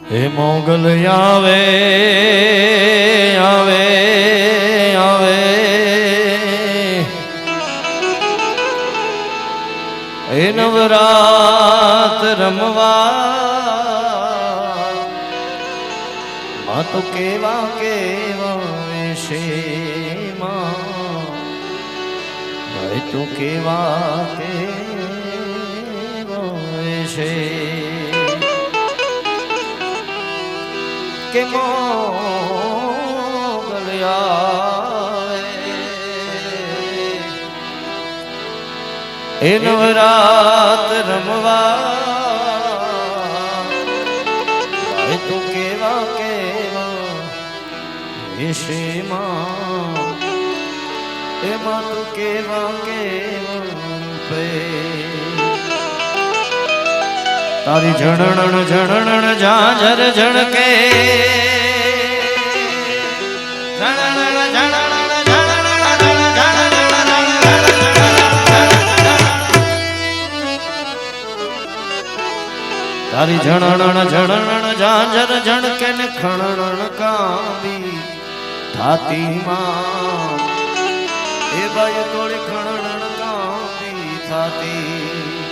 હે મોગલ આવે આવે આવે હે નવરાત રમવા માં તો કેવા કેવા વેશેમાં ભાઈ તો કેવા કેવા વેશે કે મોગલ આવે એ નવરાત રમવા ભાઈ તું કેવા કેવા વિષયમાં એમાં તું કેવા કેવા તારી ઝણણ ઝણણ ઝાંઝર ઝણકે તારી ઝણણ ઝણણ ઝાંઝર ઝણકે ને ખણણ કાંબી થાતીમાં એ ભાઈ તોડે ખણણ કાંબી થાતી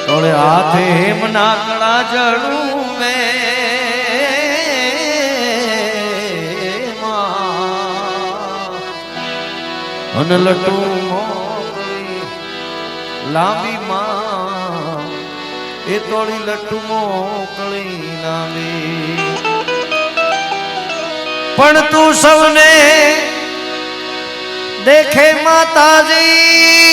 તોડે હાથે હેમ નાકડા જડું મેં અને લટું મોકલી લાંબી માં એ તોડી લટું મોકલી લાંબી પણ તું સૌને દેખે માતાજી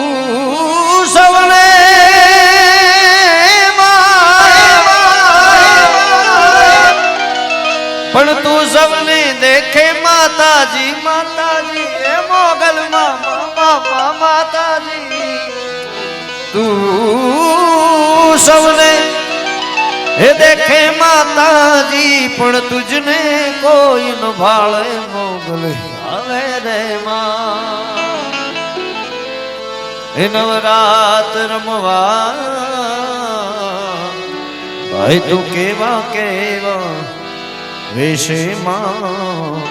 તું સૌને પણ તું સૌને દેખે માતાજી માતાજી એ મોગલ મામા માતાજી તું સૌને એ દેખે માતાજી પણ તુજને કોઈ ન ભાળે મોગલ આવે રે માં એ નવરાત રમવા ભાઈ તું કેવા કેવા વેશેમાં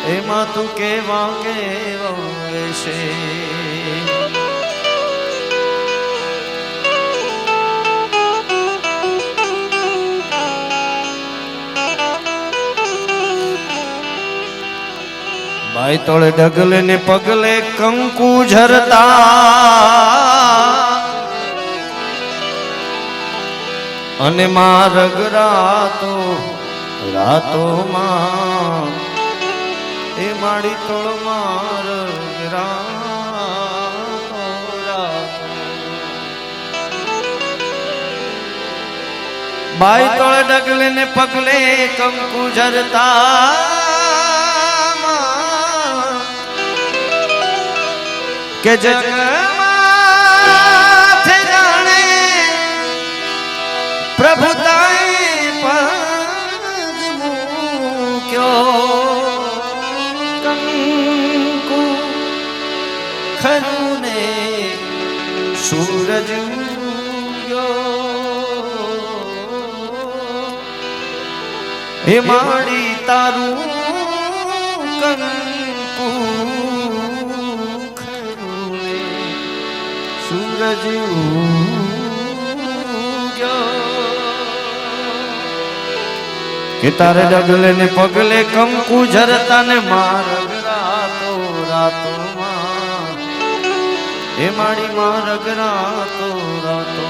એમાં તું કેવા કેવા વેશે ભાઈ તોળે ડગલે ને પગલે કંકુ ઝરતા અને મારગ રાતો રાતોમાં એ માડી તોળ મારગ રાતો ભાઈ તોળે ડગલે ને પગલે કંકુ ઝરતા કે જગમાં જાણે પ્રભુ તાઈ પગ મૂક્યો કંકુ ખરું ને સૂરજ હે માડી તારું કંકુ સૂરજ કે તારે ડગલે ને પગલે કંકુ ઝરતા ને મારગ રાતો રાતોમાં હે માડી મારગ રાતો રાતો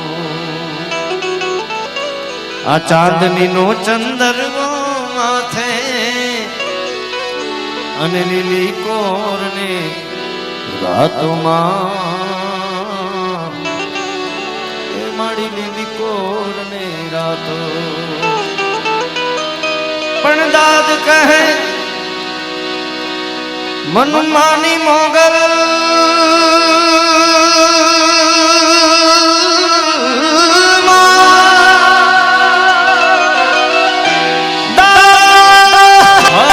આ ચાંદની નો ચંદરવો માથે અને લીલી કોર ને રાતોમાં માડી લીલી કોર ને રાતો પણ દાદ કહે મન માની મોગલ દાદ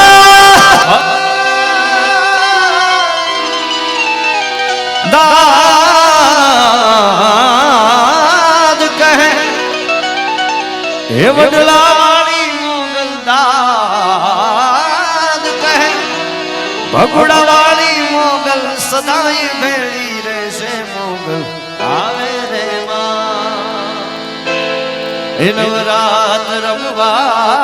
એ વડલા વાળી મોગલ દાદ કહે ભગુડા વાળી મોગલ સદાય ભેળી રહેશે મોગલ આવે રે માં એ નવરાત રમવા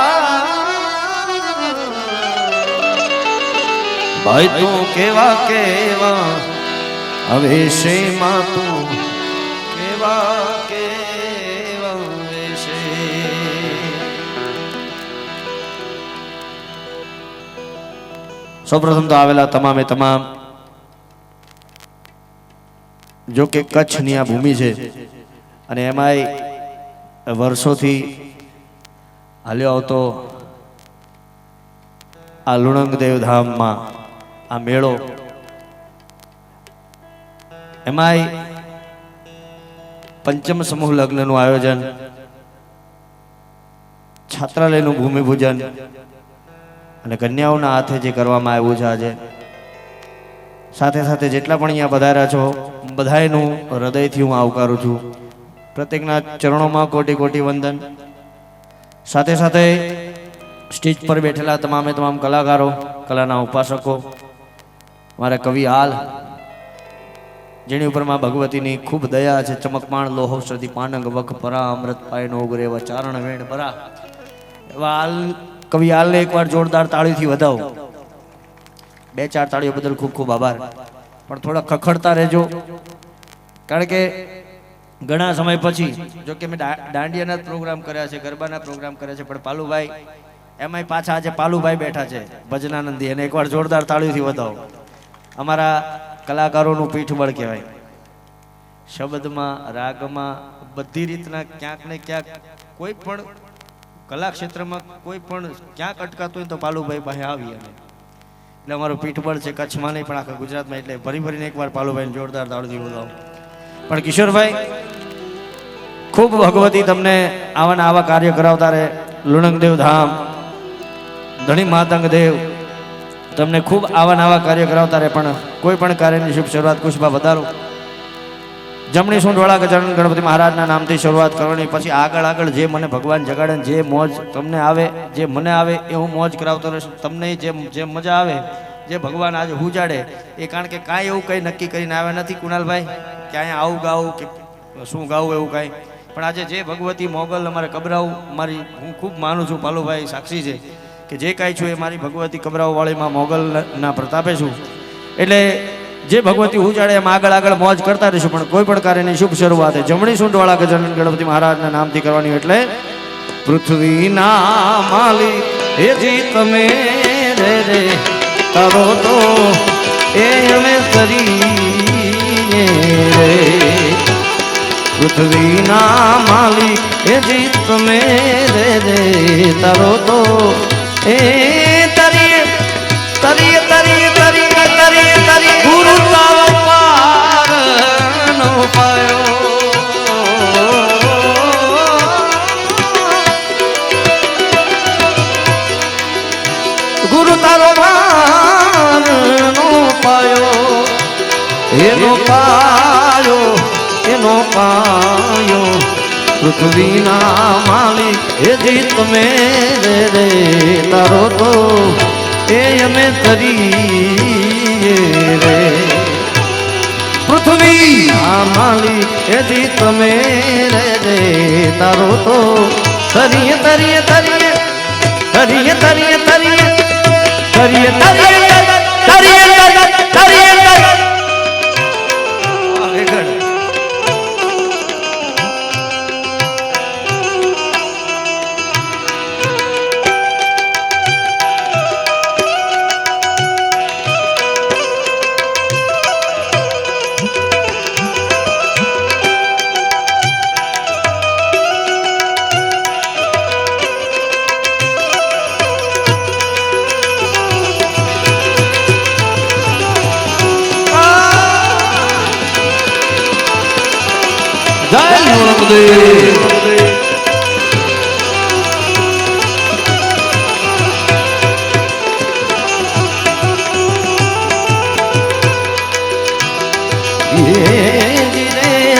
ભાઈ તું કેવા કેવા હવે શેમાં તું કેવા કેવા વેશે સૌપ્રથમ તો આવેલા તમામે તમામ જો કે કચ્છની આ ભૂમિ છે અને એમાંય વર્ષોથી હાલ્યો આવતો આ લુણંગ દેવધામમાં આ મેળો એમાંય પંચમ સમૂહ લગ્નનું આયોજન છાત્રાલયનું ભૂમિપૂજન અને કન્યાઓના હાથે જે કરવામાં આવ્યું છે આજે સાથે સાથે જેટલા પણ અહીંયા પધાર્યા છો બધાયનું હૃદયથી હું આવકારું છું પ્રત્યેકના ચરણોમાં કોટી કોટી વંદન સાથે સાથે સ્ટેજ પર બેઠેલા તમામે તમામ કલાકારો કલાના ઉપાસકો મારા કવિ હાલ જેની ઉપર માં ભગવતીની ખૂબ દયા છે ચમકમાણ લોહો સદી પાનંગ વખ પરા અમૃત પાયનો ઉગરે એવા ચારણ વેણ ભરા એવા હાલ કવિ હાલને એકવાર જોરદાર તાળીથી વધાવો બે ચાર તાળીઓ બદલ ખૂબ ખૂબ આભાર પણ થોડા ખખડતા રહેજો કારણ કે ઘણા સમય પછી જો કે મેં દાંડિયાના પ્રોગ્રામ કર્યા છે ગરબાના પ્રોગ્રામ કર્યા છે પણ પાલુભાઈ એમાંય પાછા આજે પાલુભાઈ બેઠા છે ભજનાનંદી અને એકવાર જોરદાર તાળીઓથી વધાવો અમારા કલાકારોનું પીઠબળ કહેવાય શબ્દમાં રાગમાં બધી રીતના ક્યાંક ને ક્યાંક કોઈ પણ કલા ક્ષેત્રમાં કોઈ પણ ક્યાંક અટકાતું હોય તો પાલુભાઈ પાસે આવીએ અમે એટલે અમારું પીઠબળ છે કચ્છમાં નહીં પણ આખા ગુજરાતમાં એટલે ભરી ભરીને એકવાર પાલુભાઈને જોરદાર તાળીઓથી વધાવો પણ કિશોરભાઈ ખૂબ ભગવતી તમને આવા ને આવા કાર્ય કરાવતા રહે લુણંગદેવ ધામ ધણી માતંગ દેવ તમને ખૂબ આવા નવા કાર્ય કરાવતા રહે પણ કોઈ પણ કાર્યની શુભ શરૂઆત કુશબા વધારો જમણી સૂંઢવાળા ગજાનન ગણપતિ મહારાજના નામથી શરૂઆત કરવાની પછી આગળ આગળ જે મને ભગવાન જગાડે જે મોજ તમને આવે જે મને આવે એ હું મોજ કરાવતો રહીશ તમને જે મજા આવે જે ભગવાન આજે હુજાડે એ કારણ કે કાંઈ એવું કંઈ નક્કી કરીને આવ્યા નથી કુણાલભાઈ કે અહીંયા આવું ગાવું કે શું ગાવું એવું કાંઈ પણ આજે જે ભગવતી મોગલ અમારે કબરાવું મારી હું ખૂબ માનું છું પાલુભાઈ સાક્ષી છે કે જે કાંઈ છું એ મારી ભગવતી કબરાવવાળીમાં મોગલના પ્રતાપે છું એટલે જે ભગવતી ઉજાડે એમ આગળ આગળ મોજ કરતા રહીશું પણ કોઈ પણ કાર્યની શુભ શરૂઆત જમણી સૂંઢવાળા ગજાનન ગણપતિ મહારાજના નામથી કરવાની એટલે પૃથ્વીના માલી હે જી તમે રે રે તારો તો એ અમે તરીએ રે પૃથ્વીના માલી હે જી તમે રે રે તારો તો એ તરીએ તરીએ તરીએ તરીએ તરીએ તરીએ ગુરુ તારો પાર નો પાયો ગુરુ તારો પાર નો પાયો એનો પાયો પૃથ્વીના માલિક હે જી તમે રે રે તારો તો એ અમે તરીએ રે પૃથ્વીના માલિક હે જી તમે રે રે તારો તો તરીએ તરીએ તરીએ તરીએ તરીએ તરીએ તરીએ તરીએ તરીએ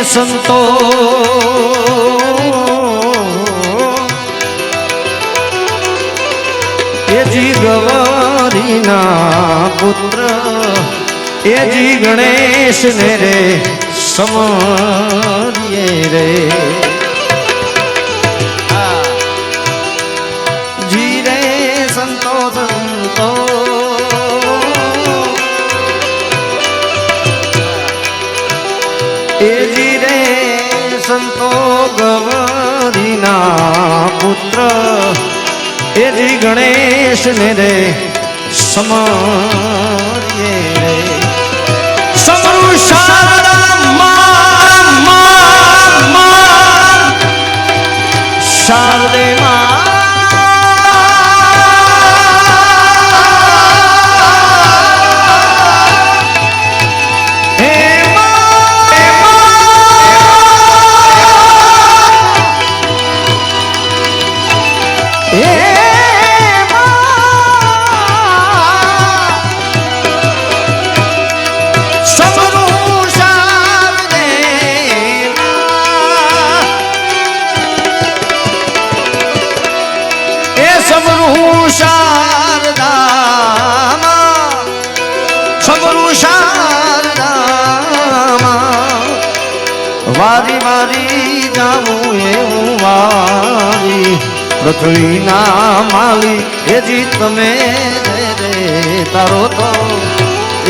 સંતો એજી ગૌરીના પુત્ર એજી ગણેશ ને રે સમરીએ રે જી રે સંતો સંતો એજી રે સંતો ગૌરીના પુત્ર એજી ગણેશ ને રે સમરીએ રે સમરુ શારદા શારદે વારી વારી જાવું એવું વારી પૃથ્વીના માલી એજી તમે રે તારો તો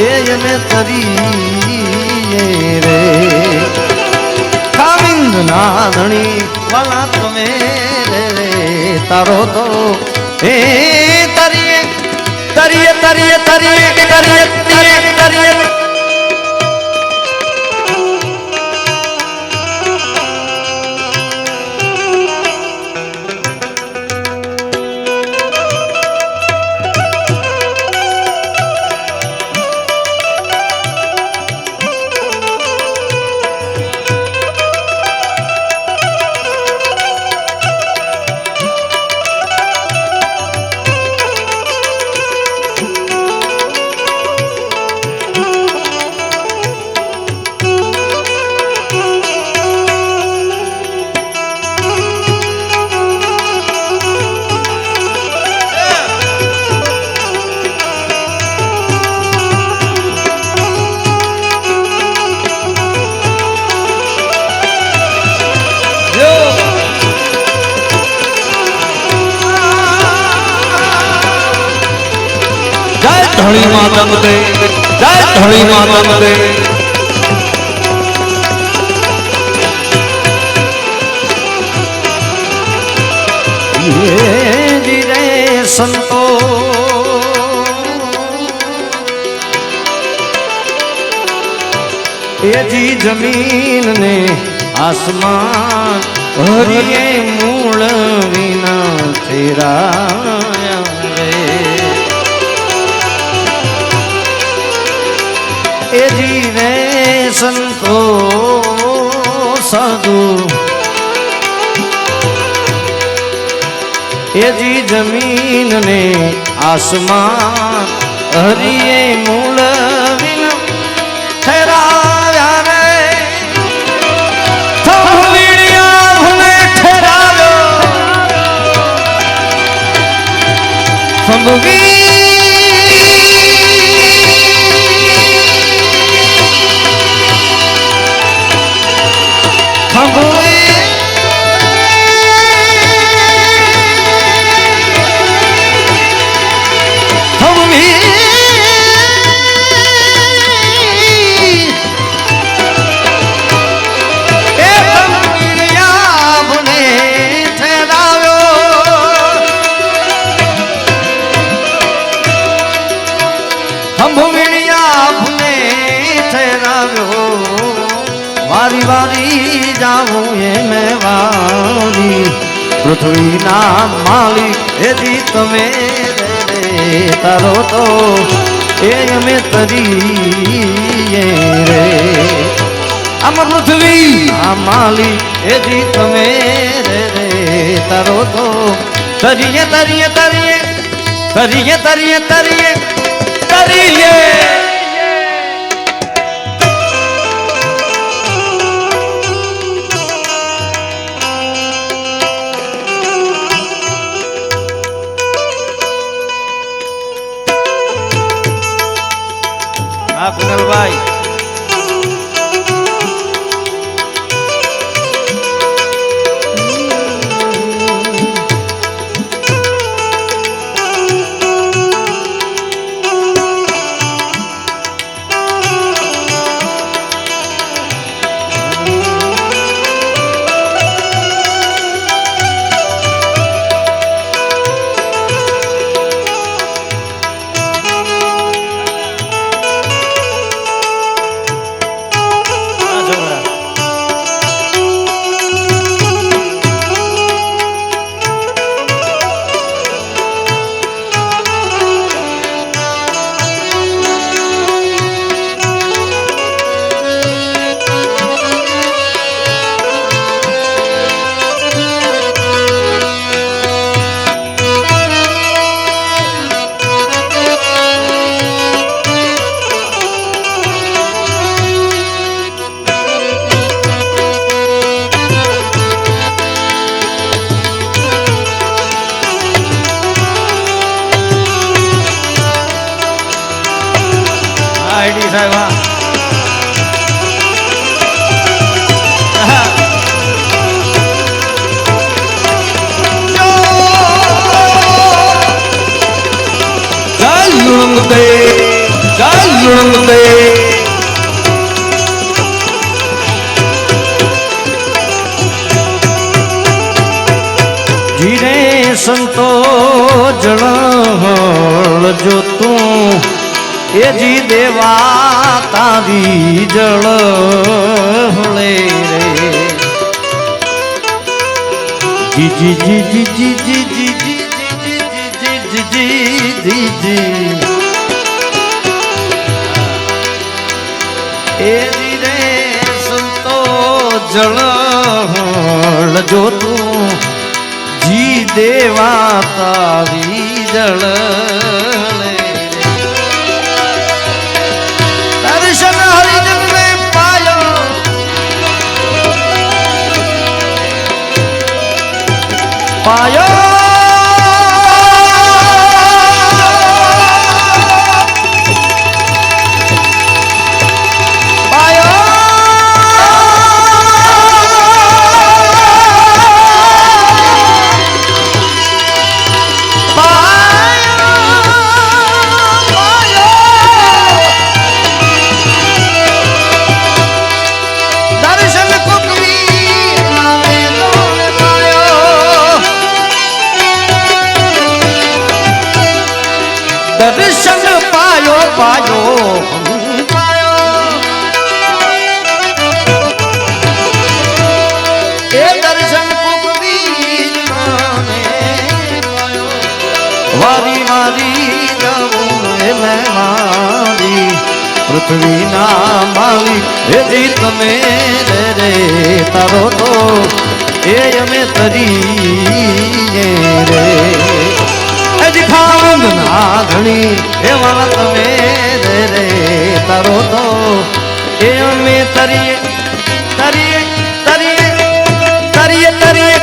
એને તરીએ રે કાવિંદ ના ધણી વાલા તમે રે તારો તો એ તરીએ તરીએ તરીએ તરીએ તરીએ તરીએ તરીએ ધણી માતમ દે જય ધણી માતમ દે જી રે સંતો એજી જમીન ને આસમાન હરિયે મૂળ વિના તેરા એજી રે સંતો સાધુ એજી જમીન ને આસમાન હરિયે મૂળ વિન ઠેરાવ્યા રે થંભીડિયા ભૂલે ઠેરાવ્યો થંભી વારી વારી જાવું એમે વારી પૃથ્વીના માલી એજી તમે રે તારો તો એ અમે તરીએ રે આમ પૃથ્વી આ માલી એજી તમે રે તારો તો તરીએ તરીએ તરીએ તરીએ તરીએ તરીએ તરીએ સંતો જળ જો તું એ જી દેવા તારી જળ રે જી જી જી જી જી જી જી જી જી જી જી એ જી રે સંતો જળ જો તું જી દેવા તારી જળ દર્શન હરિજન ને પાયો પાયો દર્શન પાયો પાયો એ દર્શન કુકવીર વારી વારી જવું મેં મારી પૃથ્વીના માલિક હે જી તમે રે તારો તો એ અમે તરી રે ખાંડ ના ઘણી એવા તમે રે તારો તો એ અમે તરીએ તરીએ તરીએ તરીએ તરીએ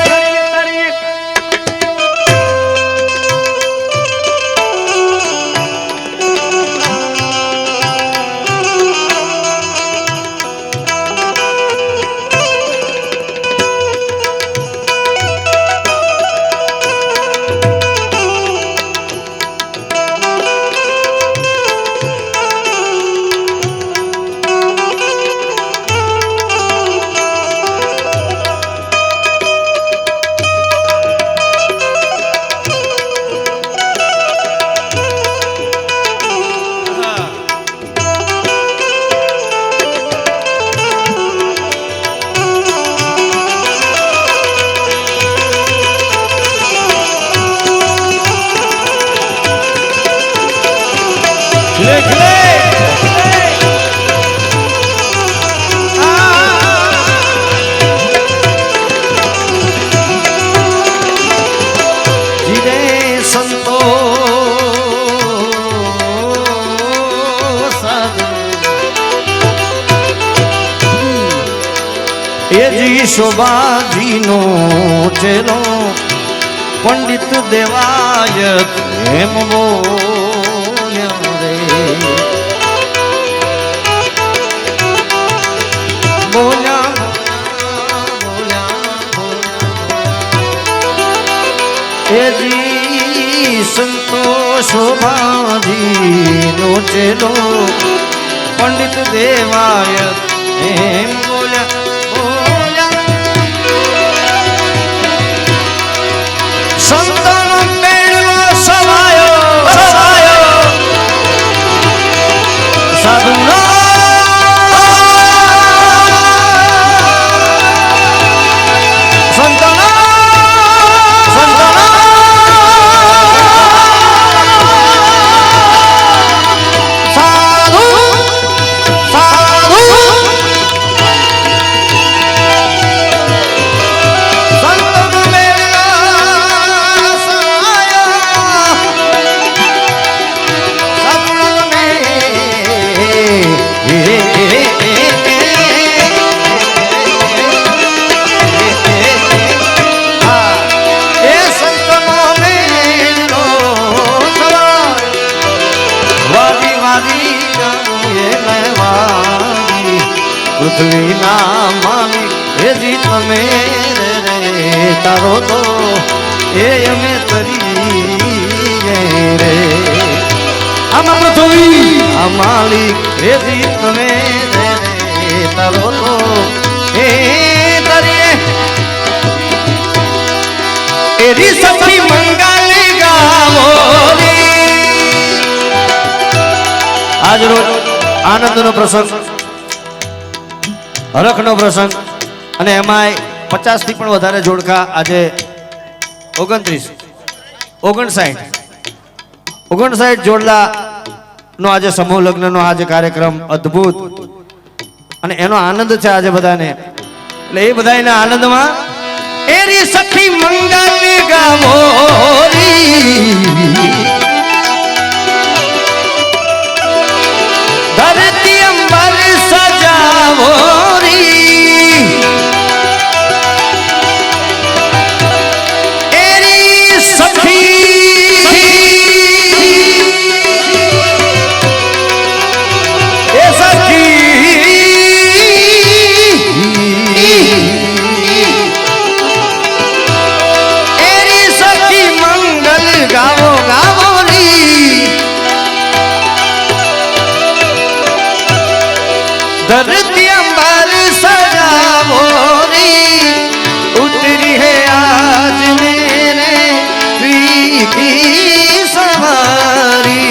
એજી શોભાજીનો ચેલો પંડિત દેવાયત એમ બોલ્યા રે બોલ્યા એજી સંતો શોભાજીનો ચેલો પંડિત દેવાયત એમ બોલ્યા સંતાન મેળવા સવાયો સાધુના પૃથ્વીના માલિક હે જી તમે રે તારો તો એ અમે તરી રે આમાં પૃથ્વી આ માલિક હે જી તમે રે તારો તો એ તરીએ એરી સતી મંગ આનંદનો પ્રસંગ, હરખનો પ્રસંગ અને એમાંય 50 થી પણ વધારે જોડકા આજે 59 જોડલા નો આજે સમૂહ લગ્નનો આજે કાર્યક્રમ અદ્ભુત અને એનો આનંદ છે આજે બધાને. એટલે એ બધાના આનંદમાં એરી સખી મંગલ ગાવોરી ધરતી અંબર સજાવોરી એરી સખી એ સખી એરી સખી મંગલ ગાવો ગાવોરી धरती अंबर सजावोरी उतरी है आज मेरे प्रीति सवारी.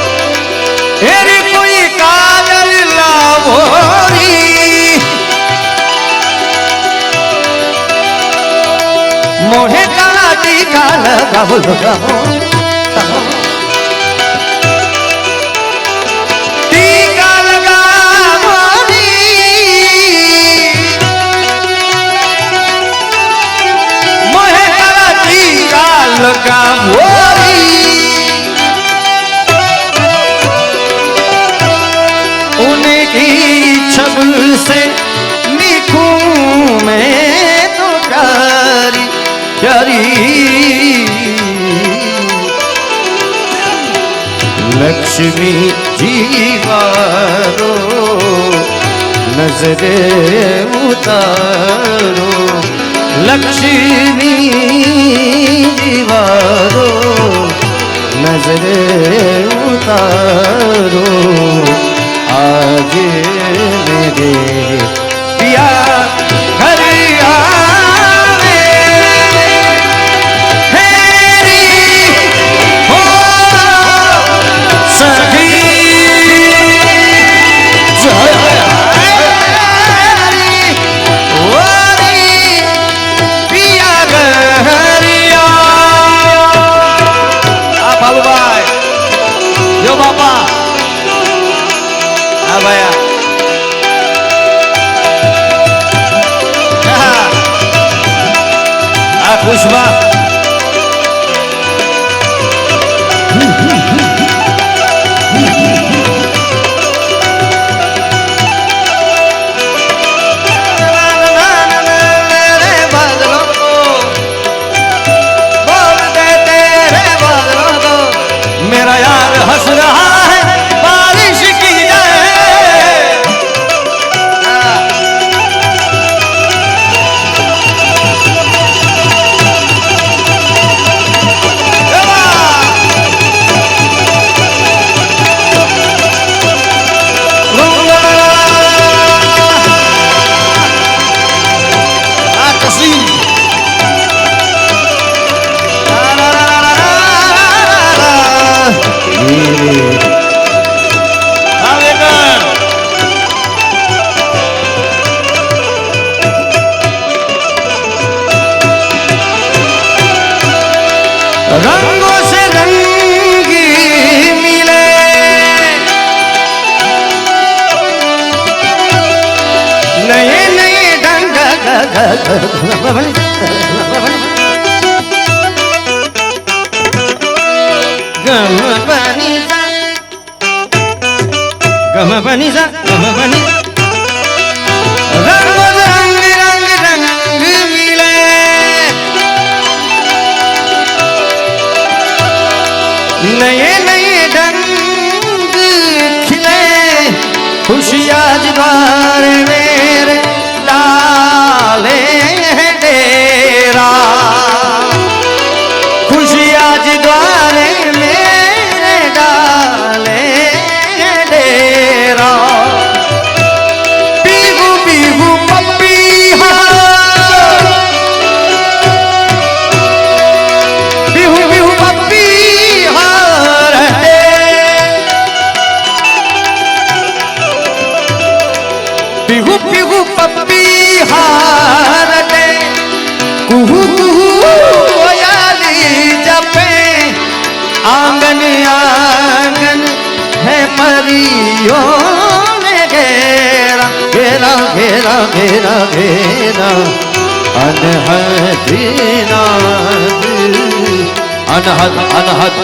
अरे कोई काजल लावोरी मोहे काला टीका लगावो लगावो टीका लगावोरी मोहे काला टीका लगावोरी उनकी छबल से लिखूं मैं तो प्यारी प्यारी लक्ष्मी जीवारो नजरे उतारो लक्ष्मी जीवारो नजरे उतारो आज मेरे पिया घर आवे हेरी हो सखी पिया घरिया बाबू भाई यो बापा भैया पुष्पा बोल दे तेरे बादलों को मेरा यार हंस रहा है बारिश की रंगों से रंगी मिले नए नए ढंग गम बनी सा गम बनी सा गम बनी रंगों से रंग रंग रंग मिले नए नए ढंग खिले खुशियाँ द्वार मेरे डाले डेरा खुशियाँ द्वार मेरे डाले डेरा पीहू पीहू पप्पी आंगन आंगन है परियों ने घेरा घेरा घेरा घेरा घेरा अनहद नाद अनहद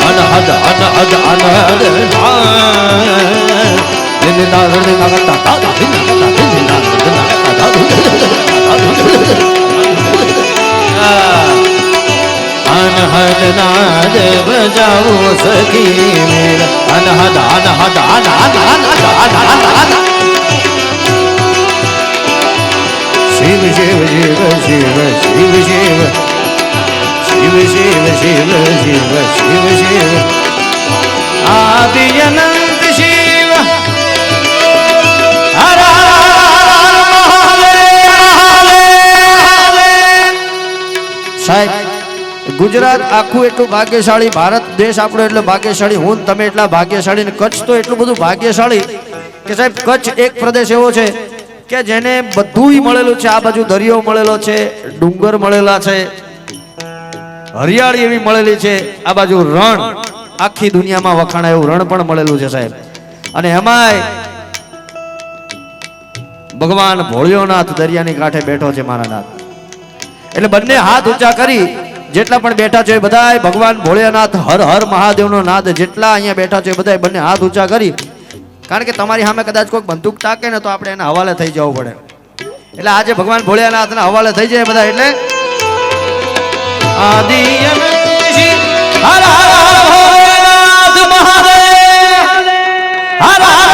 अनहद अनहद अनहद अनहद अनहद नाद बजाओ सखी मेरा अनहद अनहद अनहद अनहद अनहद शिव शिव शिव शिव शिव शिव शिव शिव शिव शिव शिव शिव आदि अनंत शिव हर साहेब गुजरात आखू एटલું ભાગ્યશાળી ભારત દેશ આપણો એટલો ભાગ્યશાળી હું તમે એટલા ભાગ્યશાળી ને કચ્છ તો એટલું બધું ભાગ્યશાળી કે સાહેબ કચ્છ એક પ્રદેશ એવો છે કે જેને બધુંય મળેલું છે આ બાજુ દરિયો મળેલો છે ડુંગર મળેલા છે હરિયાળી એવી મળેલી છે આ બાજુ રણ આખી દુનિયામાં વખાણાય એવું રણ પણ મળેલું છે સાહેબ અને એમાંય ભગવાન ભોળિયોનાથ દરિયાની કાંઠે બેઠો છે મારા નાથ એટલે બંને હાથ ઊંચા કરી જેટલા પણ બેઠા છે બધાય ભગવાન ભોળિયાનાથ હર હર મહાદેવનો નાદ જેટલા અહીંયા બેઠા છે બધાય બંને હાથ ઊંચા કરી કારણ કે તમારી સામે કદાચ કોઈ બંદૂક તાકે ને તો આપણે એના હવાલે થઈ જવું પડે એટલે આજે ભગવાન ભોળિયાનાથના હવાલે થઈ જાય બધા એટલે આદિ હર હર ભોળિયાનાથ મહાદેવ હર હર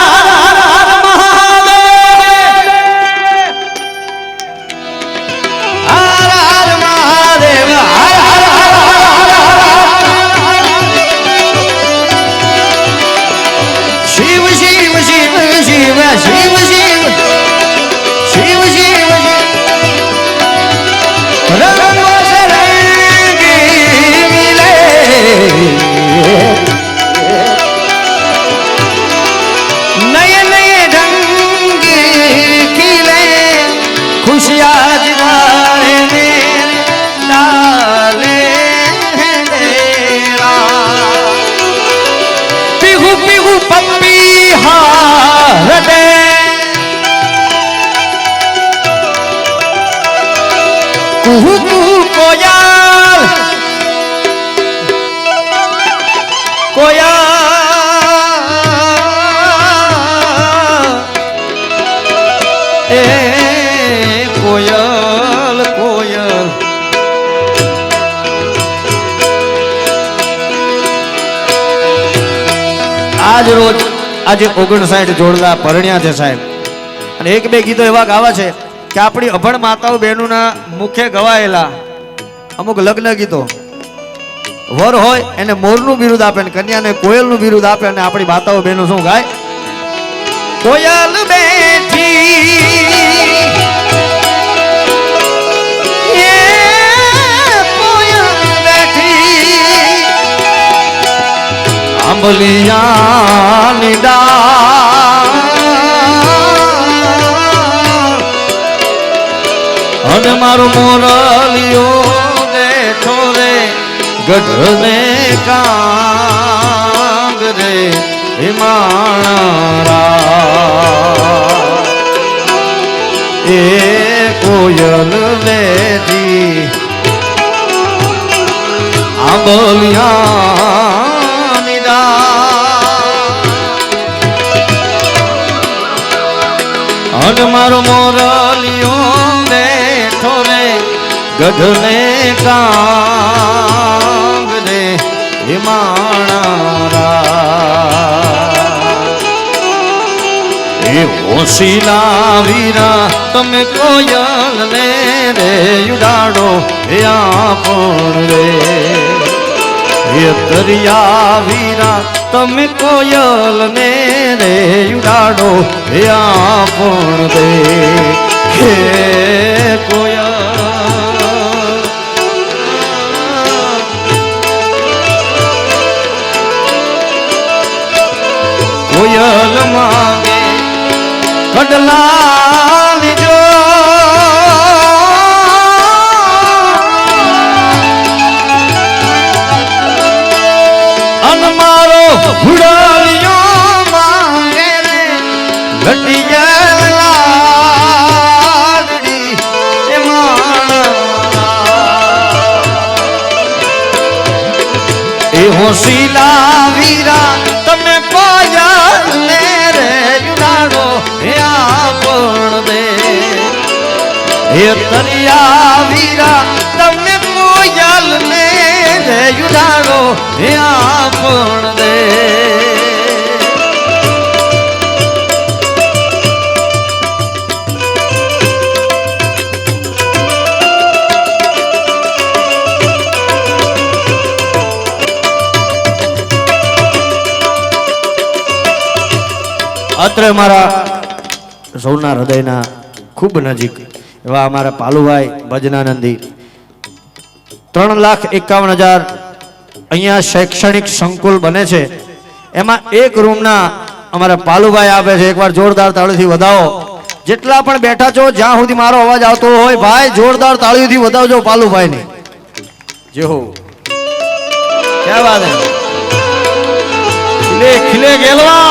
शिव शिव शिव शिव रंग से रंग मिले नए नए ढंग खिले खुशियाँ जगाए मेरे लाले डेरा पिहू पिहू पप्पी हारते कुहू कुहू कोयल कोयल ए कोयल कोयल आज रोज આજે 59 જોડલા પરણ્યા છે સાહેબ અને એક બે ગીતો એવા ગાવા છે કે આપણી અભણ માતાઓ બહેનોના મુખે ગવાયેલા અમુક લગ્ન ગીતો વર હોય એને મોરનું બિરુદ આપે ને કન્યાને કોયલનું બિરુદ આપે અને આપણી માતાઓ બહેનો શું ગાય કોયલ બેઠી આંબલિયાની ડાળ અને મારો મોરલિયો બેઠો રે ગઢને કાંગ રે હિમાણા એ કોયલ બેઠી આંબલિયા અને મારો મોરલિયો બેઠો રે ગઢને કાંગ રે હિમાણા એ હોશીલા વીરા તમે કોયલ ને રે ઉડાડો એ આપણ રે એ તરિયા વીરા તમે કોયલ ને રે ઉડાડો એ આપણ દે હે કોયલ કોયલ માંગે કડલા લીજો એ હોશીલા વીરા તમે પાયા ને રે યુનાડો હે આપણ દે હે તરિયા વીરા તમે કોયલ ને રે યુનાડો હે આપણ દે અત્રે મારા સૌના હૃદયના ખૂબ નજીક એવા અમારા પાલુભાઈ ભજનાનંદી 3,51,000 અહીંયા શૈક્ષણિક સંકુલ બને છે એમાં એક રૂમના અમારા પાલુભાઈ આપે છે. એકવાર જોરદાર તાળીથી વધાવો. જેટલા પણ બેઠા છો જ્યાં સુધી મારો અવાજ આવતો હોય ભાઈ જોરદાર તાળીથી વધાવજો પાલુભાઈને. જો ક્યાં વાત હે ખીલે ખીલે ગેલવા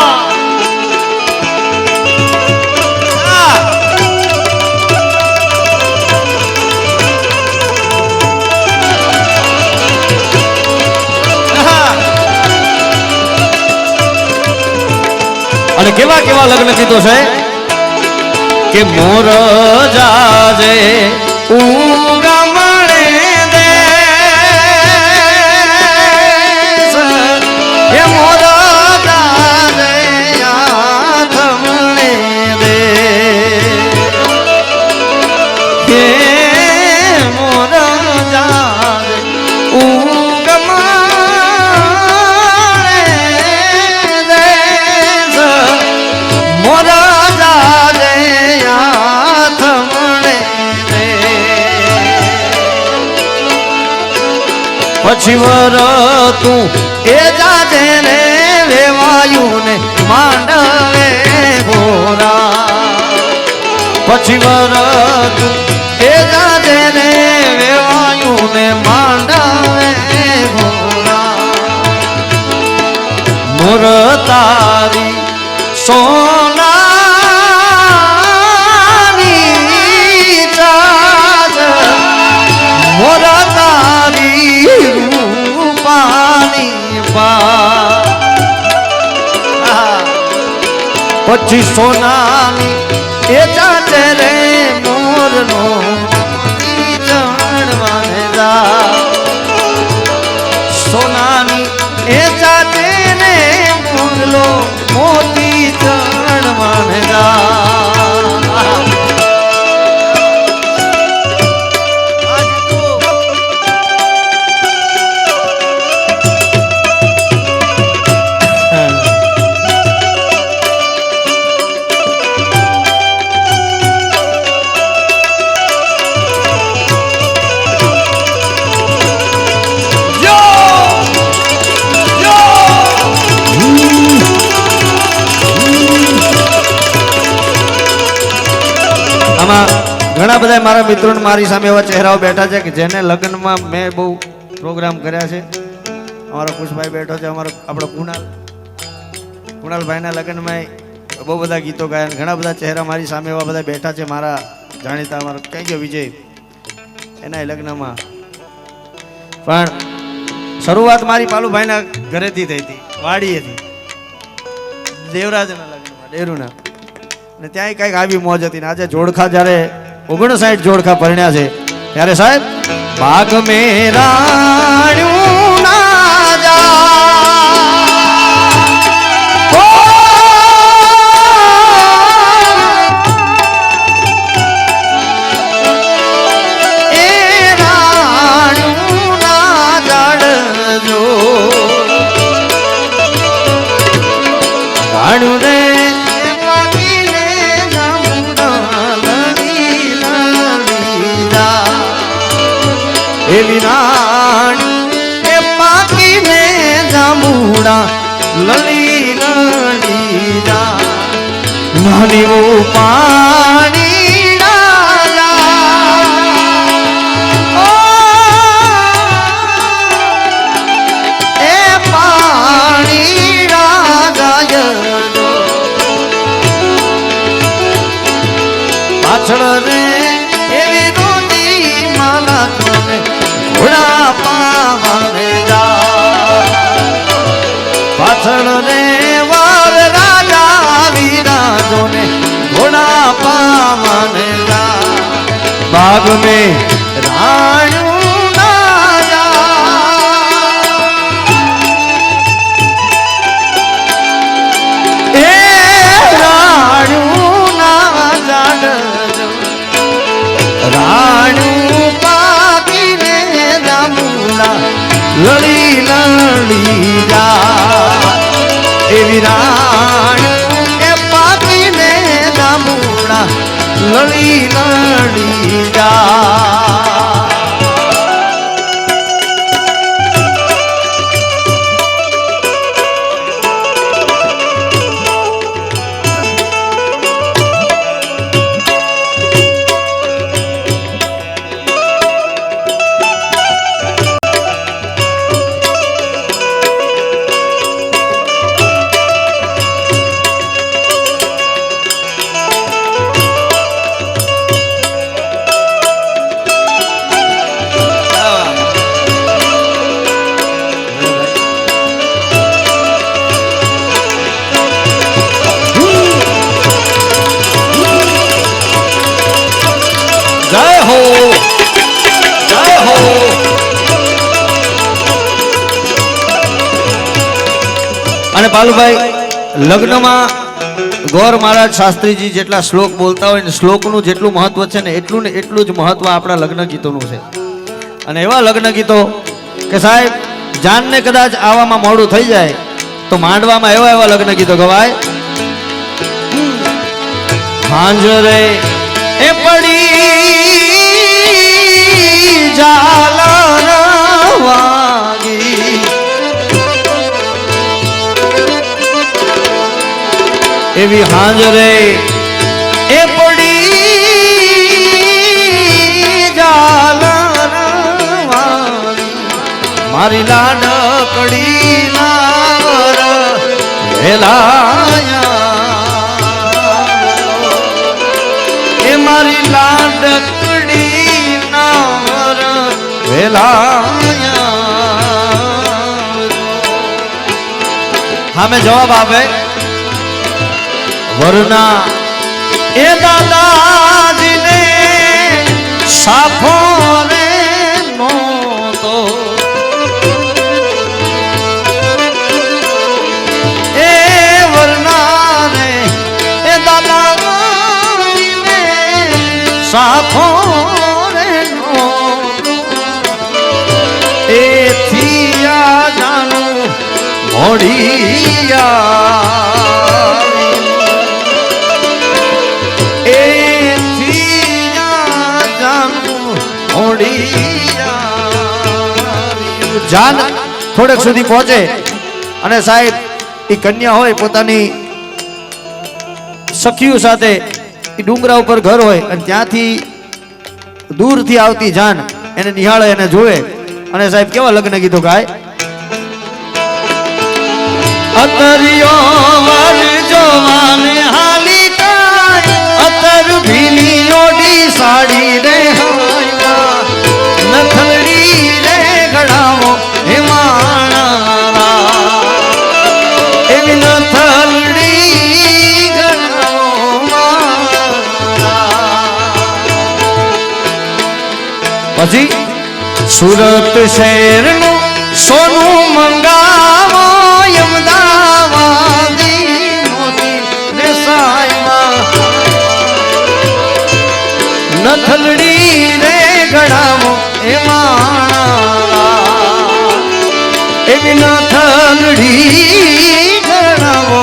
અને કેવા કેવા લગ્ન કીધો છે કે મોર જાજે ઉગમણે દે હે મોર જાજે આથમણે દે હે મોર જાજે પછી વર તું એ જાજે ને વેવાયું ને માંડવે ગોરા પછી વર તું એ જાજે ને વેવાયું ને માંડવે ગોરા મોર તારી સોનાની ચાજ મોર પછી સોનાની એ ચાચે રે મોરનો ચણવાને જા સોનાની એ ચાચે ને મોરલો મોતી ચણવાને જા ઘણા બધા મારા મિત્રો મારી સામે એવા ચહેરાઓ બેઠા છે કે જેને લગ્નમાં મેં બહુ પ્રોગ્રામ કર્યા છે. અમારો કુશભાઈ બેઠો છે, અમારો આપણો કુણાલભાઈના લગ્નમાં બહુ બધા ગીતો ગાયા. ઘણા બધા ચહેરા મારી સામે એવા બધા બેઠા છે મારા જાણીતા. અમારો કઈ ગયો વિજય એના લગ્નમાં પણ શરૂઆત મારી પાલુભાઈના ઘરેથી થઈ હતી, વાડીએથી દેવરાજના લગ્નમાં ડેરુના. અને ત્યાંય કંઈક આવી મોજ હતી. ને આજે જોડખા જ્યારે 59 જોડખા પરણ્યા છે ત્યારે સાહેબ ભાગ મેરાણ્યું ના જા એ રાણ્યું ના જડજો રાણ્યું રે એ પાકીને જામુડા લલી લલી જા નાની ઓ પાણી એ પાણી રાજા પાછળ રે એવી રોટી માલા ઘોડા પાવને જા भाग में राणू ना जा ए राणू ना जाड राणू पाकी ने दामुला लड़ी लड़ी जा एवी राणू ए पाकी ने दामुला लड़ी लड़ी जा जय हो जय हो અને પાલુભાઈ લગ્નમાં ગોર મહારાજ શાસ્ત્રીજી જેટલા શ્લોક બોલતા હોય ને શ્લોકનું જેટલું મહત્વ છે ને એટલું જ મહત્વ આપણા લગ્ન ગીતોનું છે અને એવા લગ્ન ગીતો કે સાહેબ જાનને કદાચ આવવામાં મોડું થઈ જાય તો માંડવામાં એવા લગ્ન ગીતો ગવાય હાંજરે એ પડી વાગી એવી હાંજરે એ પડી મારી લાડકડી નાર વેલાયા એ મારી લાડકડી નાર हमें जवाब आवे वरना ए दादाजी ने साफो रे नो तो ए वरना रे ए दादाजी ने साफो रे नो ए थिया जानो મોડિયા એ થિયા જાનો મોડિયા જાન થોડેક સુધી પહોંચે અને સાહેબ એ કન્યા હોય પોતાની સખીઓ સાથે એ ડુંગરા ઉપર ઘર હોય અને ત્યાંથી દૂરથી આવતી જાન એને નિહાળે એને જોવે અને સાહેબ કેવા લગ્ન ગીતો ગાય અતરિયો વર જોવાને હાલી કાય અતર ભીની ઓડી સાડી રે હાયા નથડી રે ગળાવો હે માણા એવી નથડી ગળાવો માણા પછી સુરત શહેરનું સોનું મંગાવો નથલડી રે ગળાવો એ માણા એવી નથલડી ગળાવો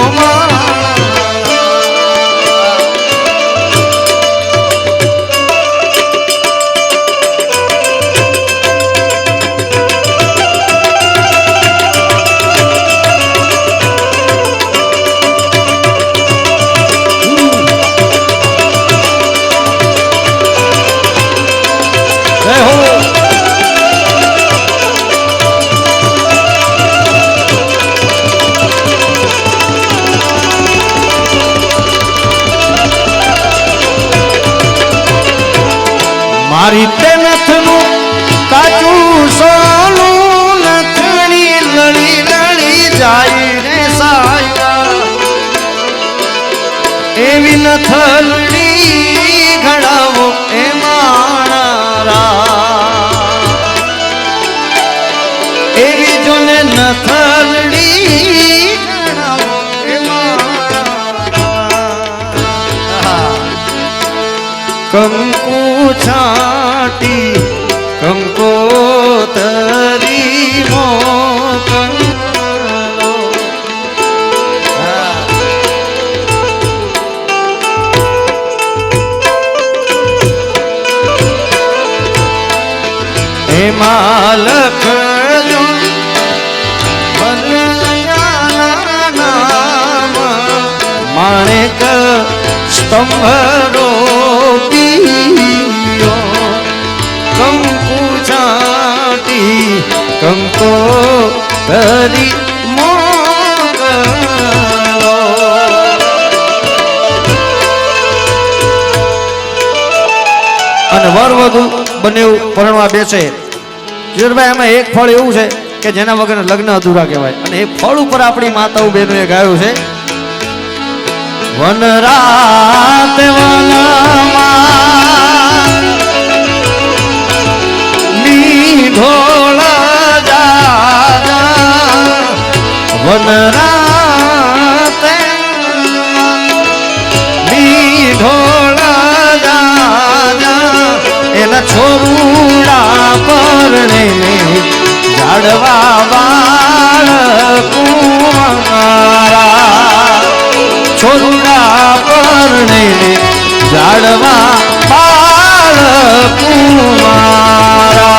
મારી તે નથનું કાચું સોનું નથણી લડી લડી જાય રે સાયા એવી નથલડી ઘડાવો એ માણા જો ને નથરડી કંકુ છાટી કંકોતરી મોકલો એમાં લખજો વનયાના નામ માણેક સ્તંભરો કંકુ છાટી કંકો ધરી મોકલો અને વર વધુ બંને પરણવા બેસે. જીવરભાઈ આમાં એક ફળ એવું છે કે જેના વગર લગ્ન અધૂરા કહેવાય અને એ ફળ ઉપર આપણી માતાઓ બહેનોએ ગાયું છે. વન રાત વનમાં ઢોળ જાજા વન રાતે ઢોળ જાજા એના છોરુડા પરણે ઝાડવા બાળ કુંવારા છોરુડા પરણે ઝાડવા બાળ કુંવારા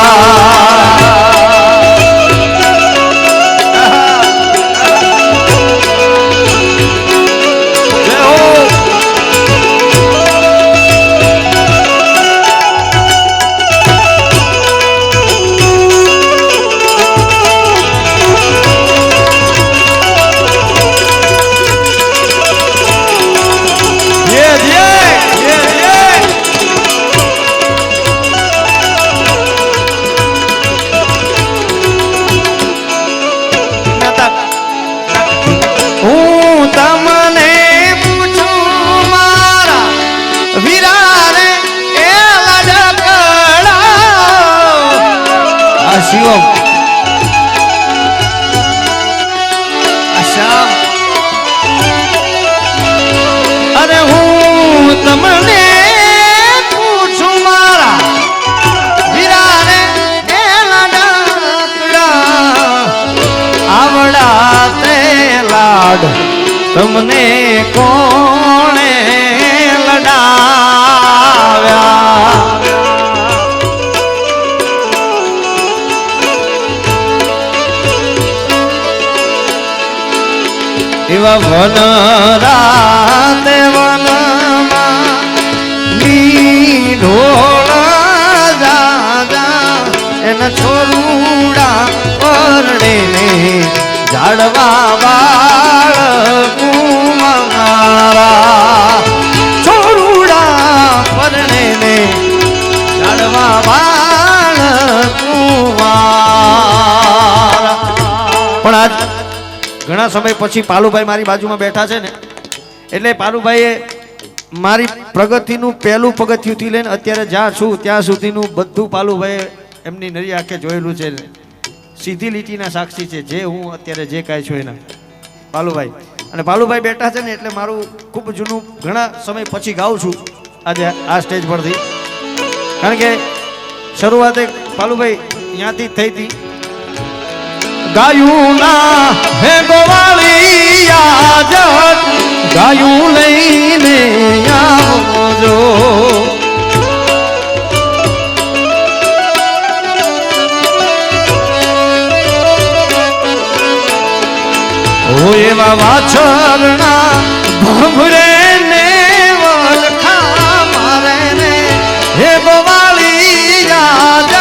શિવમ આશામ અરે હું તમને પૂછું મારા વીરાને આવડા તે લાડ તમને કોણે લડાવ્યા એવા વન રાતે વનમાં ઢોળ જાજા એના છોરુડા પરણે ઝાડવા બાળ કુંવારા છોરુડા પરણે ઝાડવા બાળ કુંવારા. પણ આજ ઘણા સમય પછી પાલુભાઈ મારી બાજુમાં બેઠા છે ને એટલે પાલુભાઈએ મારી પ્રગતિનું પહેલું પગથિયુંથી લઈને અત્યારે જ્યાં છું ત્યાં સુધીનું બધું પાલુભાઈએ એમની નરી આંખે જોયેલું છે. સીધી લીટીના સાક્ષી છે જે હું અત્યારે જે કાંઈ છું એના પાલુભાઈ. અને પાલુભાઈ બેઠા છે ને એટલે મારું ખૂબ જૂનું ઘણા સમય પછી ગાઉં છું આજે આ સ્ટેજ પરથી. કારણ કે શરૂઆતે પાલુભાઈ ત્યાંથી થઈ હતી. ગાયું ના હે ગોવાળી આજ ગાયું લઈને આવજો ઓ એવા વાછરણા ભમરે ને વલખા મારે ને હે ગોવાળી આજ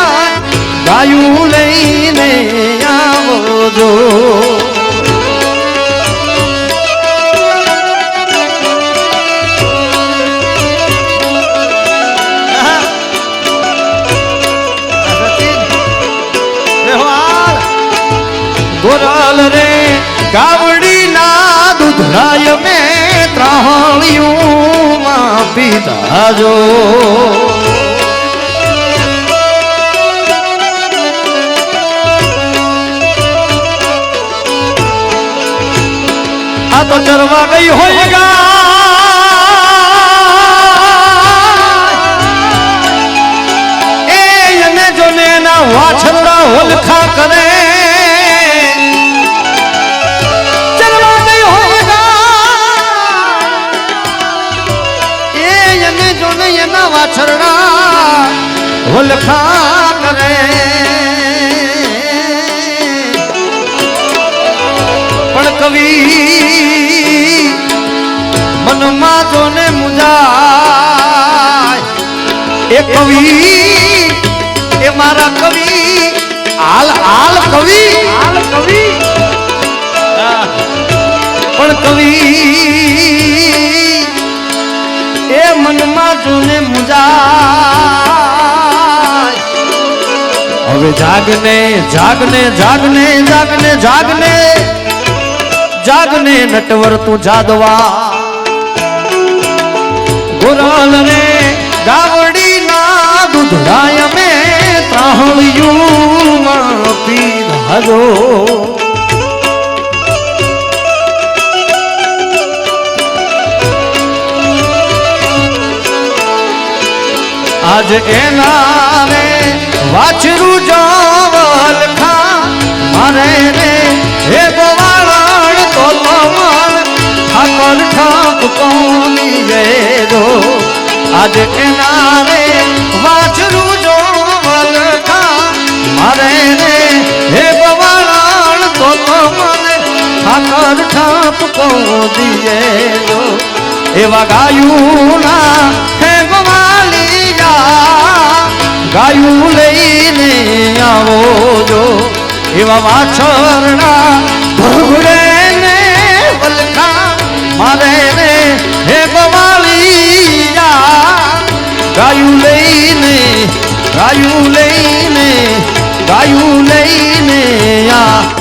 ગાયું લઈને આવજો ગોરાલ રે ગાવડી ના દૂધરાય મેં ત્રાહણિયું માં પીધાજો તો ચરવા ગઈ હોય ગાય એને જોને એના વાછરડા હોલખા કરે ચરવા ગઈ હોય ગાય એને જોને એના વાછરડા હોલખા કરે પણ કવિ મનમાં જોને મુંજાય એ કવિ એ મારા કવિ હાલ હાલ કવિ પણ કવિ એ મનમાં જોને મુંજાય હવે જાગને જાગને જાગને જાગને જાગને જાગને નટવર તું જાદવા ગોરાલ રે ગાવડી ના દૂધડાય મે ત્રાહળિયું માં પીધાજો આજ એના રે વાછરું જોવલ ખા મારે રે હે ગોવાળ તો મન ઠાકર ઠાક કોની ગેરો આજ એના રે વાછરું જોવલ ખા મારે રે હે ગોવાળ તો મન ઠાકર ઠાક કોની ગેરો એવા ગાયું ના હે ગોવાલી ગાયું લઈને આવો જો એવા વાછરડા ભગડે ને વલખા મારે રે હે ગોવાળી ગાયું લઈને ગાયું લઈને ગાયું લઈને આ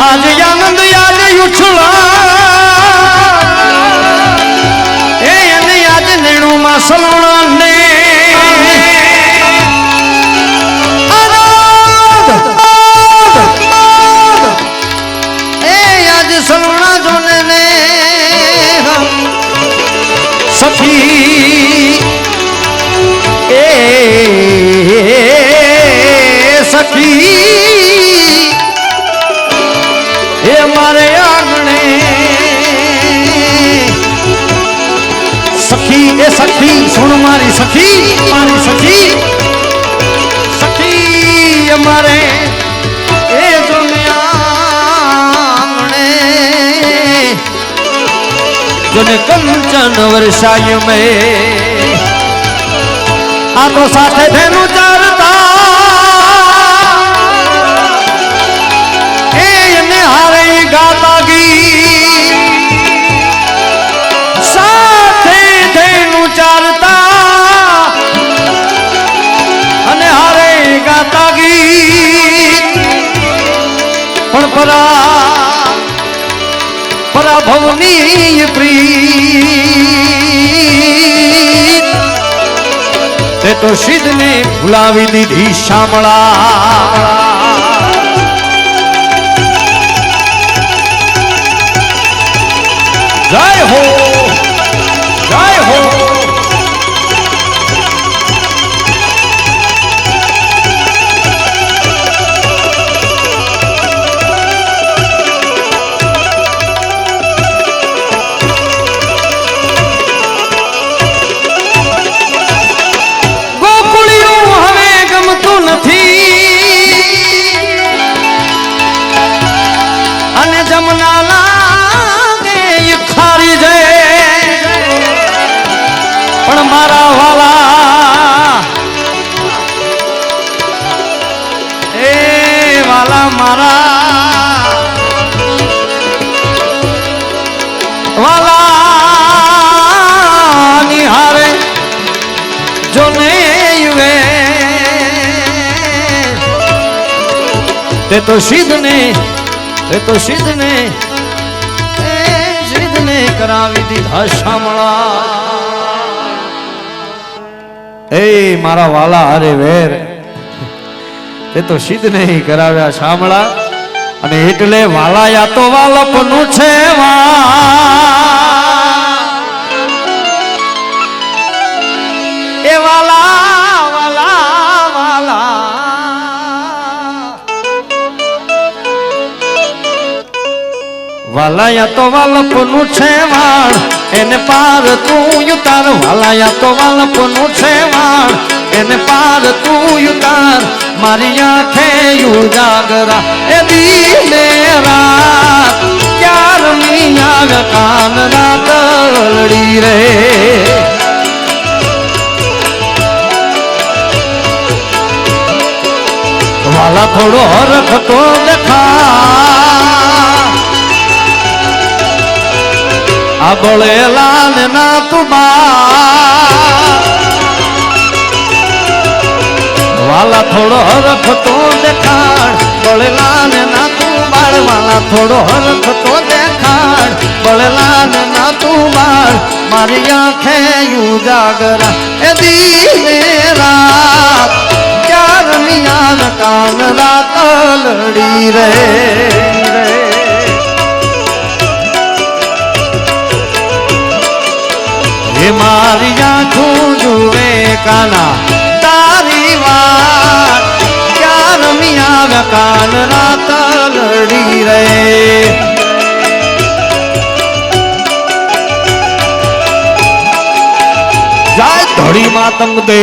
આજ આનંદ યાદ ઉછળા એને યાદ નેણું માં સલોણા ને યાદ સલોણા જોને ને સખી એ સખી એ મારે આંગણે સખી એ સખી સુણ મારી સખી સખી અમારે એ જોને આંગણે જોને કંચન વર્ષાય મેં આ તો સાથે તેનું ચાલતા ગાતા ગીત સાથે થઈને ચાલતા અને હારે ગાતા ગીત પણ પરાભવની પ્રીત તે તો સિદ્ધને ભૂલાવી દીધી શામળા જય હો જય હો ગોકુળિયું હવે ગમતું નથી અને જમનાલા ખારી જાય પણ મારા વાલા એ વાલા મારા તે તો સિદ્ધને કરાવી દીધા શામળા. એ મારા વાલા હરે વેર, તે તો સિદ્ધને કરાવ્યા શામળા. અને એટલે વાલાયા તો વાલપનું છે એ વાલા વાલા વાલા વાલાયા તો વાલપનું છે વાળ એને પાર તું ઉતાર. વાલાયા તો વાલપનું છે વાળ એને પાર તું ઉતાર. મારી આંખે ઉજાગરા એ દીને રાત ક્યાર મિયા કાન રાત લડી રે. વાલા થોડો હરખ તો દેખા આ બળેલા ને ના તું વાલા થોડો હરખ તો દેખાડ બળેલા ને ના તું બાળ. વાલા થોડો હરખ તો દેખાડ બળેલા ને ના તું બાળ. મારી આંખે ઉજાગરા એ દીને રાત ક્યાર મિયા કાન રાત લડી રે. હે મારી આંખું જુએ કાના તારી વાત ક્યાર મિયા કાન રાત લડી રે. જય ધડી માતંગ દે,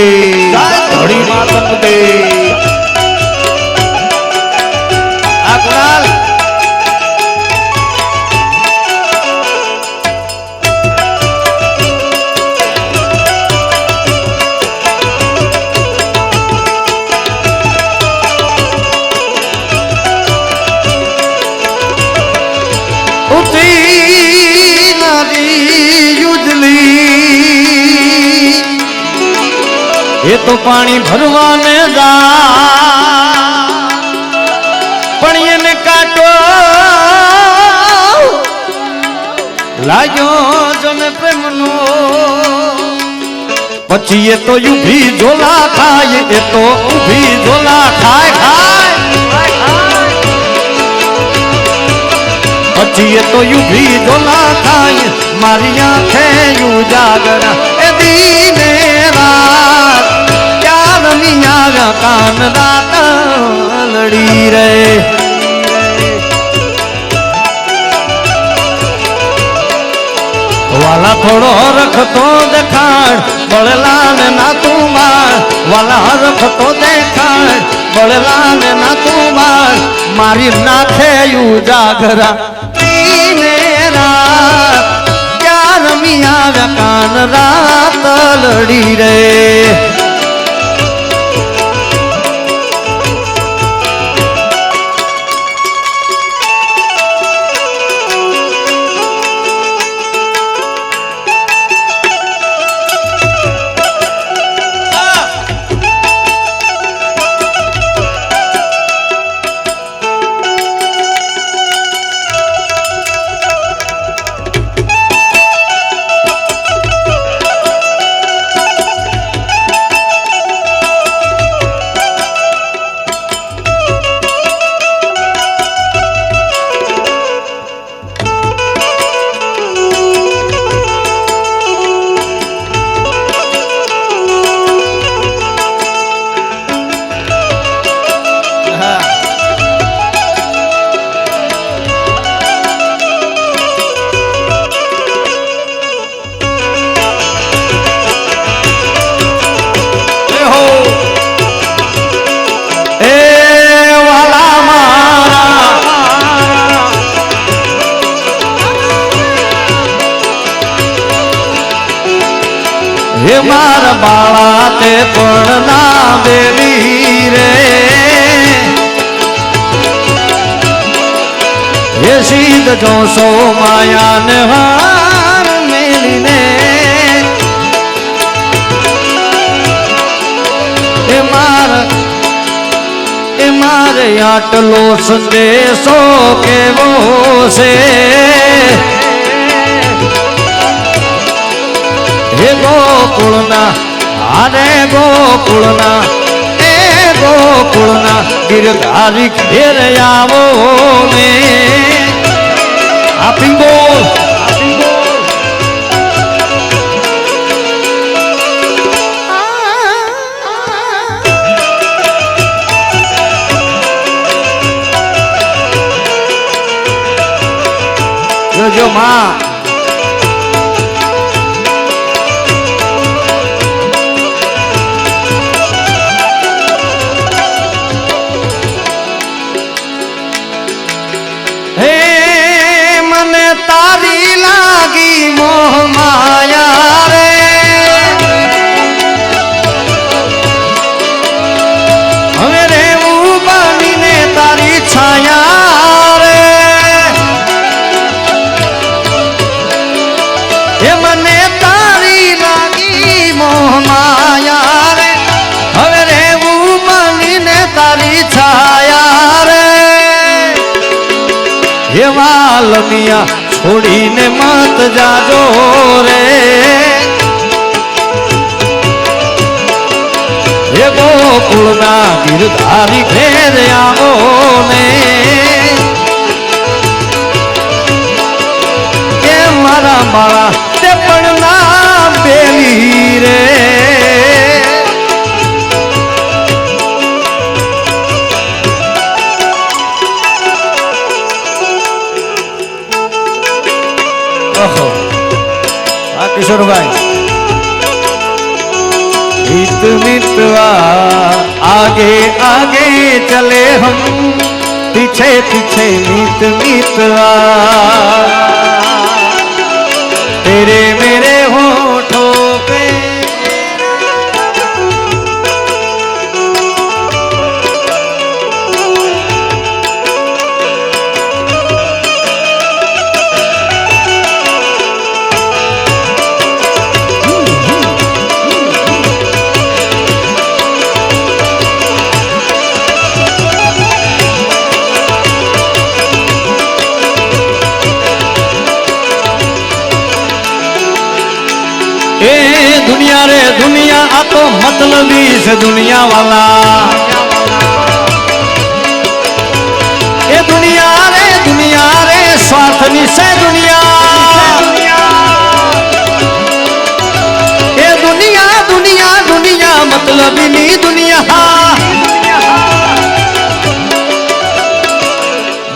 જય ધડી માતંગ દે. આ કુણાલ એ તો પાણી ભરવાને જા પણ એને કાટો લાગ્યો જને પ્રેમનો. પછી એ તો ઊભી ઝોલા ખાય, એ તો ઊભી ઝોલા ખાય. પછી એ તો ઊભી ઝોલા ખાય. મારી આંખે ઉજાગરા એ દીને રાત ક્યાર મિયા કાન રાત લડી રે. વાલા થોડો રખ તો દેખાડ બળેલા ને ના તું માર. વાલા રખ તો દેખાડ બળેલા ને ના તું માર. મારી નાખે ઉજાગરા દીને રાત ક્યાર મિયા કાન રાત લડી રે. હે મારા બાળા તે પણ ના દેવી રે. હે સીધ જોશો માયાને હાર મેલીને. હે માર અરે આટલો સંદેશો કેવો છે હે ગોકુળના અરે ગોકુળના એ ગોકુળના ગિરધારી ઘેર આવો ને આપી બોલ જો માં હે મને તારી લાગી મોહ માયા રે હવે રેવું બનીને તારી છાયા રે હે મને તારી લાગી મોહ માયા રે હવે રેવું બનીને તારી છાયા રે હે વાલમિયા છોડીને મત જાજો રે હે ગોકુળના ગિરધારી ઘેર આવો ને કે મારા બાળા તે પણ ના બેલી રે किशोरभाई हित मितवा आगे आगे चले हम पीछे पीछे मित मितवा तेरे मेरे होठों पे दुनिया रे दुनिया आ तो मतलबी से दुनिया वाला ये दुनिया रे स्वार्थनी से दुनिया ये दुनिया दुनिया दुनिया मतलबी नी दुनिया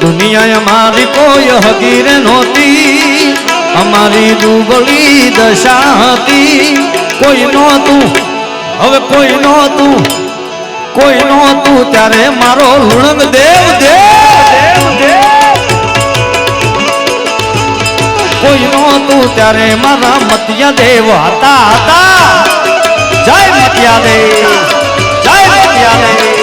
दुनिया हमारी कोई हकीर नहोती हमारी दुबली दशा हती कोई नहोतुं હવે કોઈ નહોતું ત્યારે મારો લુણંગ દેવ દેવ કોઈ નહોતું ત્યારે મારા મતિયા દેવ હતા જય મતિયા દેવ જય મતિયા દેવ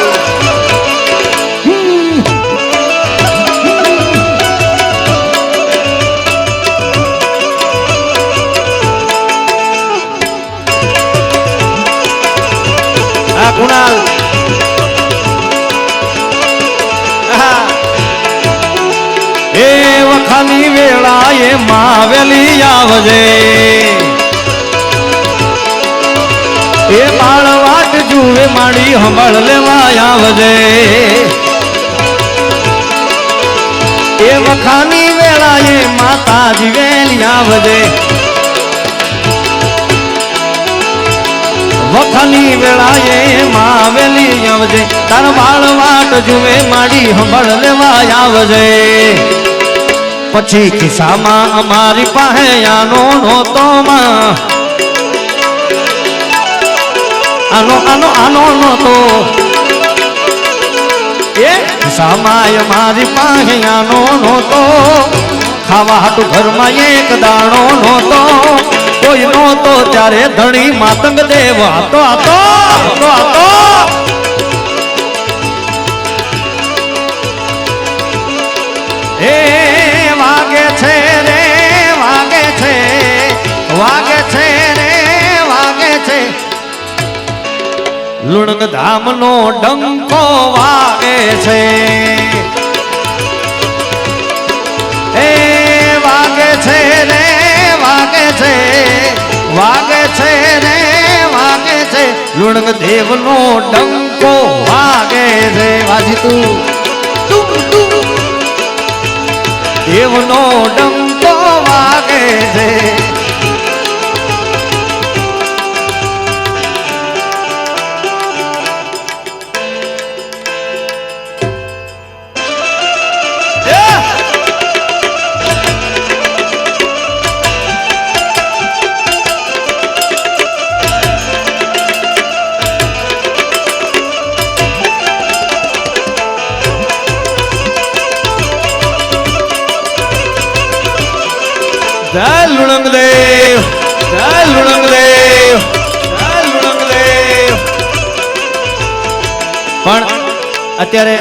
कुणाल ए वखानी वेळा ये मावेली आवजे ए बाळवाट जुवे माड़ी हंबळ लेवा आवजे ए वखानी वेळा ये माताजी वेली आवजे वखानी वेळाए मावेली आवजे तार बाळवाट जुवे माड़ी हंबळ लेवा आवजे पछी खिस्सामां अमारी पाहे आनो नहोतो मां आनो आनो आनो नहोतो ए खिस्सामां अमारी पाहे आनो नहोतो खावा हाटू घरमां एक दाणो नहोतो कोई नहोतो त्यारे धणी मातंग देव आतो आतो आतो आतो ए वागे छे रे वागे छे वागे छे रे वागे छे લુણંગ ધામનો ડંકો વાગે છે, એ વાગે છે રે વાગે છે, વાગે છે રે વાગે છે, લુણંગ દેવનો ડંકો વાગે છે. વાજી તું દેવનો ડંકો વાગે છે. જય લુણંગ દેવ, જય લુણંગ દેવ, જય લુણંગ દેવ. પણ અત્યારે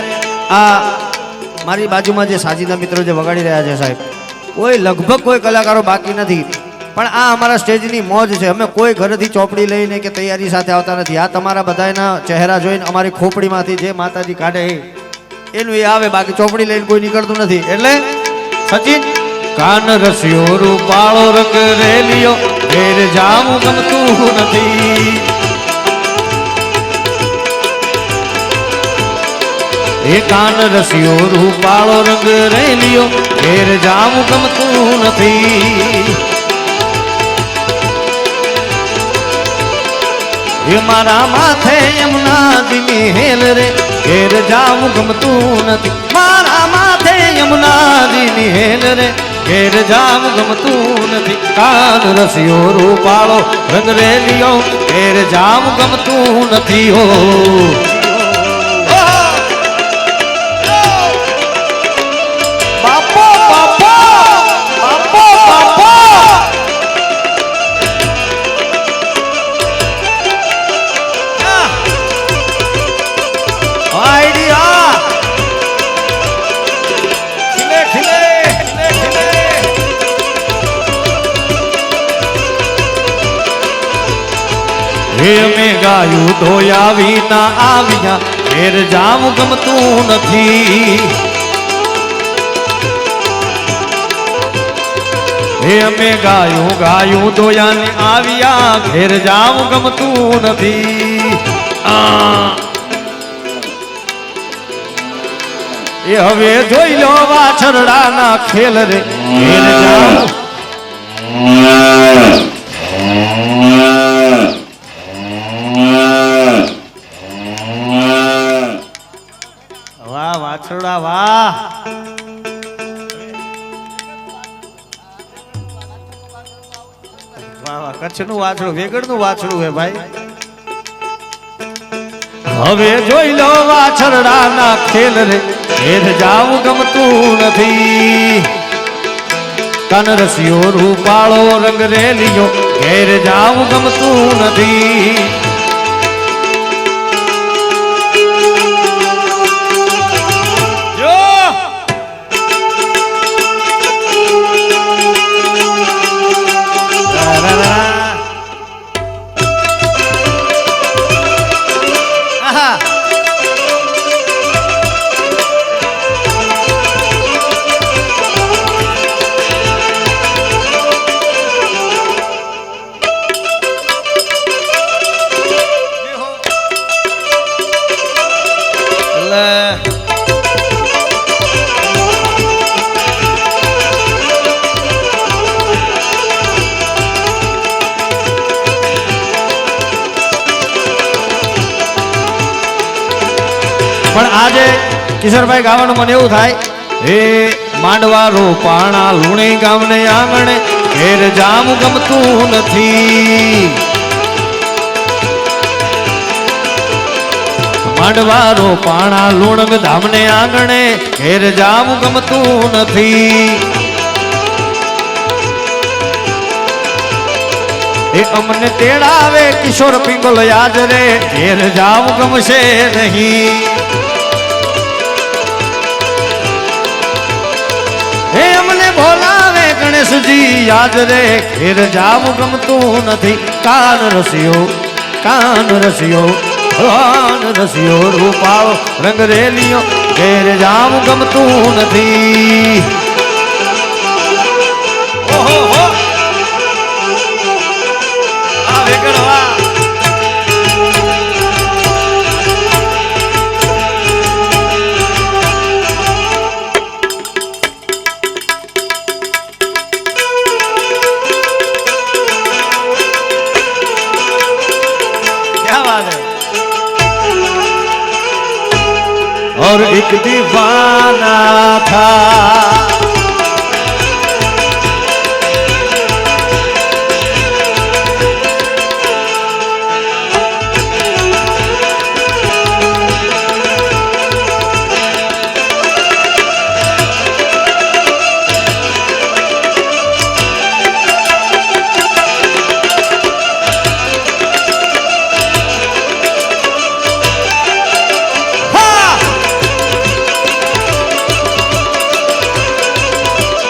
આ મારી બાજુમાં જે સાજીના મિત્રો જે વગાડી રહ્યા છે સાહેબ, કોઈ લગભગ કોઈ કલાકારો બાકી નથી. પણ આ અમારા સ્ટેજની મોજ છે. અમે કોઈ ઘરેથી ચોપડી લઈને કે તૈયારી સાથે આવતા નથી. આ તમારા બધાના ચહેરા જોઈને અમારી ખોપડીમાંથી જે માતાજી કાઢે એનું એ આવે, બાકી ચોપડી લઈને કોઈ નીકળતું નથી. એટલે સચિન કાન રસ્યો રૂપાળો રંગ રેલિયો ઘેર જાવું ગમતું નથી, એ કાન રસ્યો રૂપાળો રંગ રેલિયો ઘેર જાવું ગમતું નથી, એ મારા માથે યમુનાજીની હેલ રે ઘેર જાવું ગમતું નથી, મારા માથે યમુનાજીની હેલ રે ઘેર જાવું ગમતું નથી, કાન રસ્યો રૂપાળો રંગ રેલિયો ઘેર જાવું ગમતું નથી. હો બાપો બાપો બાપો બાપો આઈડિયા ખીલે ખીલે હે મેં ગાયું ધોયા વિના આવ્યા ઘેર જાવું ગમતું નથી, હે અમે ગાયું ગાયું ધોયા ને આવ્યા ઘેર જાવું ગમતું નથી. એ હવે જોઈ લો વાછરડાના ખેલ રે ઘેર જાવું. વાહ વાછરડા વાહ. વાહ વાહ, કચ્છનું વાછડું વેગડનું વાછડું હે ભાઈ. હવે જોઈ લો વાછરડાના ખેલ રે ઘેર જાવું ગમતું નથી, કાન રસ્યો રૂપાળો રંગ રેલિયો ઘેર જાવું ગમતું નથી, પણ આજે કિશોરભાઈ ગાવાનું મને એવું થાય, હે માંડવા રોપાણા લુણી ગામને આંગણે ઘેર જાવું ગમતું નથી, માંડવા રોપાણા લુણંગ ધામને આંગણે ઘેર જાવું ગમતું નથી, એ અમને તેડાવે કિશોર પિંગલ યાદ રે ઘેર જાવું ગમશે નહીં, હે અમને બોલાવે ગણેશજી યાદ રે ઘેર જાવું ગમતું નથી, કાન રસ્યો રસિયો રૂપાળો રંગ રેલિયો ઘેર જામ ગમતું નથી. ઓહો હો આ વેગડવા और एक दीवाना था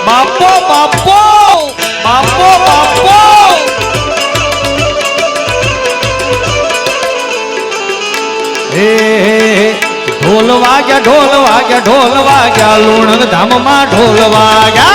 बापो बापो बापो बापो हे ढोल वाग्या लूणक धाम में ढोल वाग्या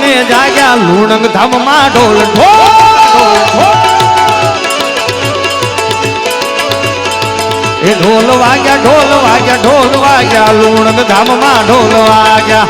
ने जाग्या लूणक धाम मा ढोल ढोल वाग्या लूणक धाम मा ढोल वाग्या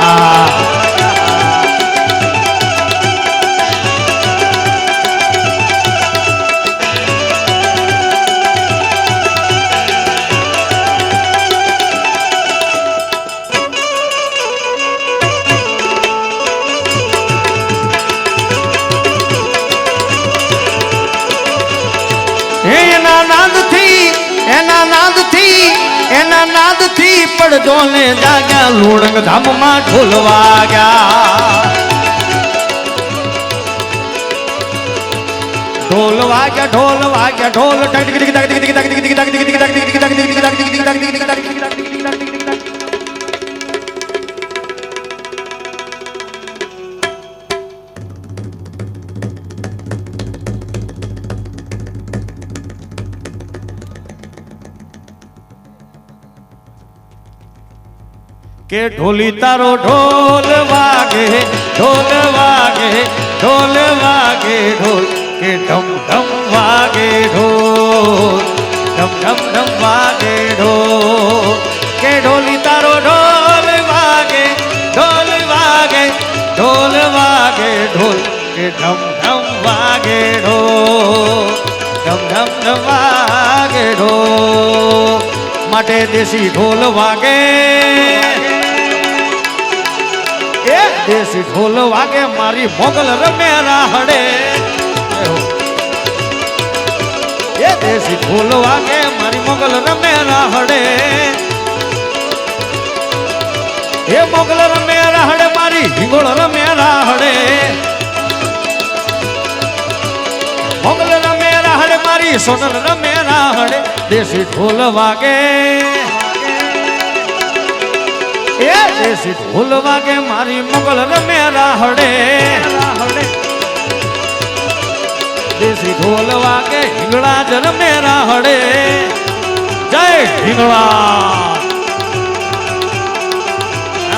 एना नाद थी पड़जो ने जाग्या लूणक धाम मा ढोल वाग्या ढोल के ढोली तारो ढोल वागे ढोल के ढम ढम वागे ढोल ढम वागे ढोल के ढोली तारो ढोल वागे ढोल के ढम वागे ढोल ढम वागे ढोल माटे देसी ढोल वागे देसी ढोल वागे मारी मोगल रमे राहड़े ये देसी ढोल वागे मारी मोगल रमे राहड़े ये मोगल रमे राहड़े मारी हिंगोल रमे राहड़े मोगल रमे राहड़े मारी सोनल रमे राहड़े देसी ढोल वागे देसी ढोल वागे मारी मोगल रमे राहड़े देसी ढोल वागे हिंगड़ा रमे राहड़े जय हिंगड़ा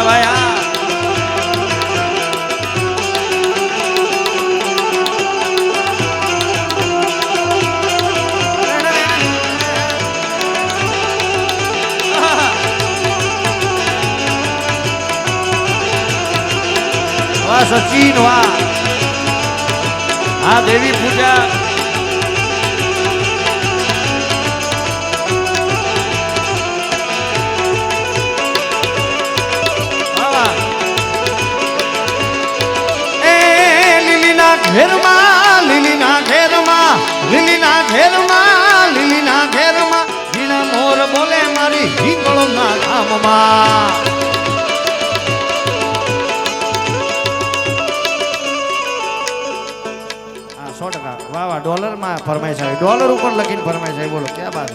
भाया सचिन आ देवी पूजा ધામમાં. 100% વાહ વાહ. ડોલરમાં ફરમાઈશ આવી, ડોલર ઉપર લખીને ફરમાઈશ આવી. બોલો ક્યાં બાત.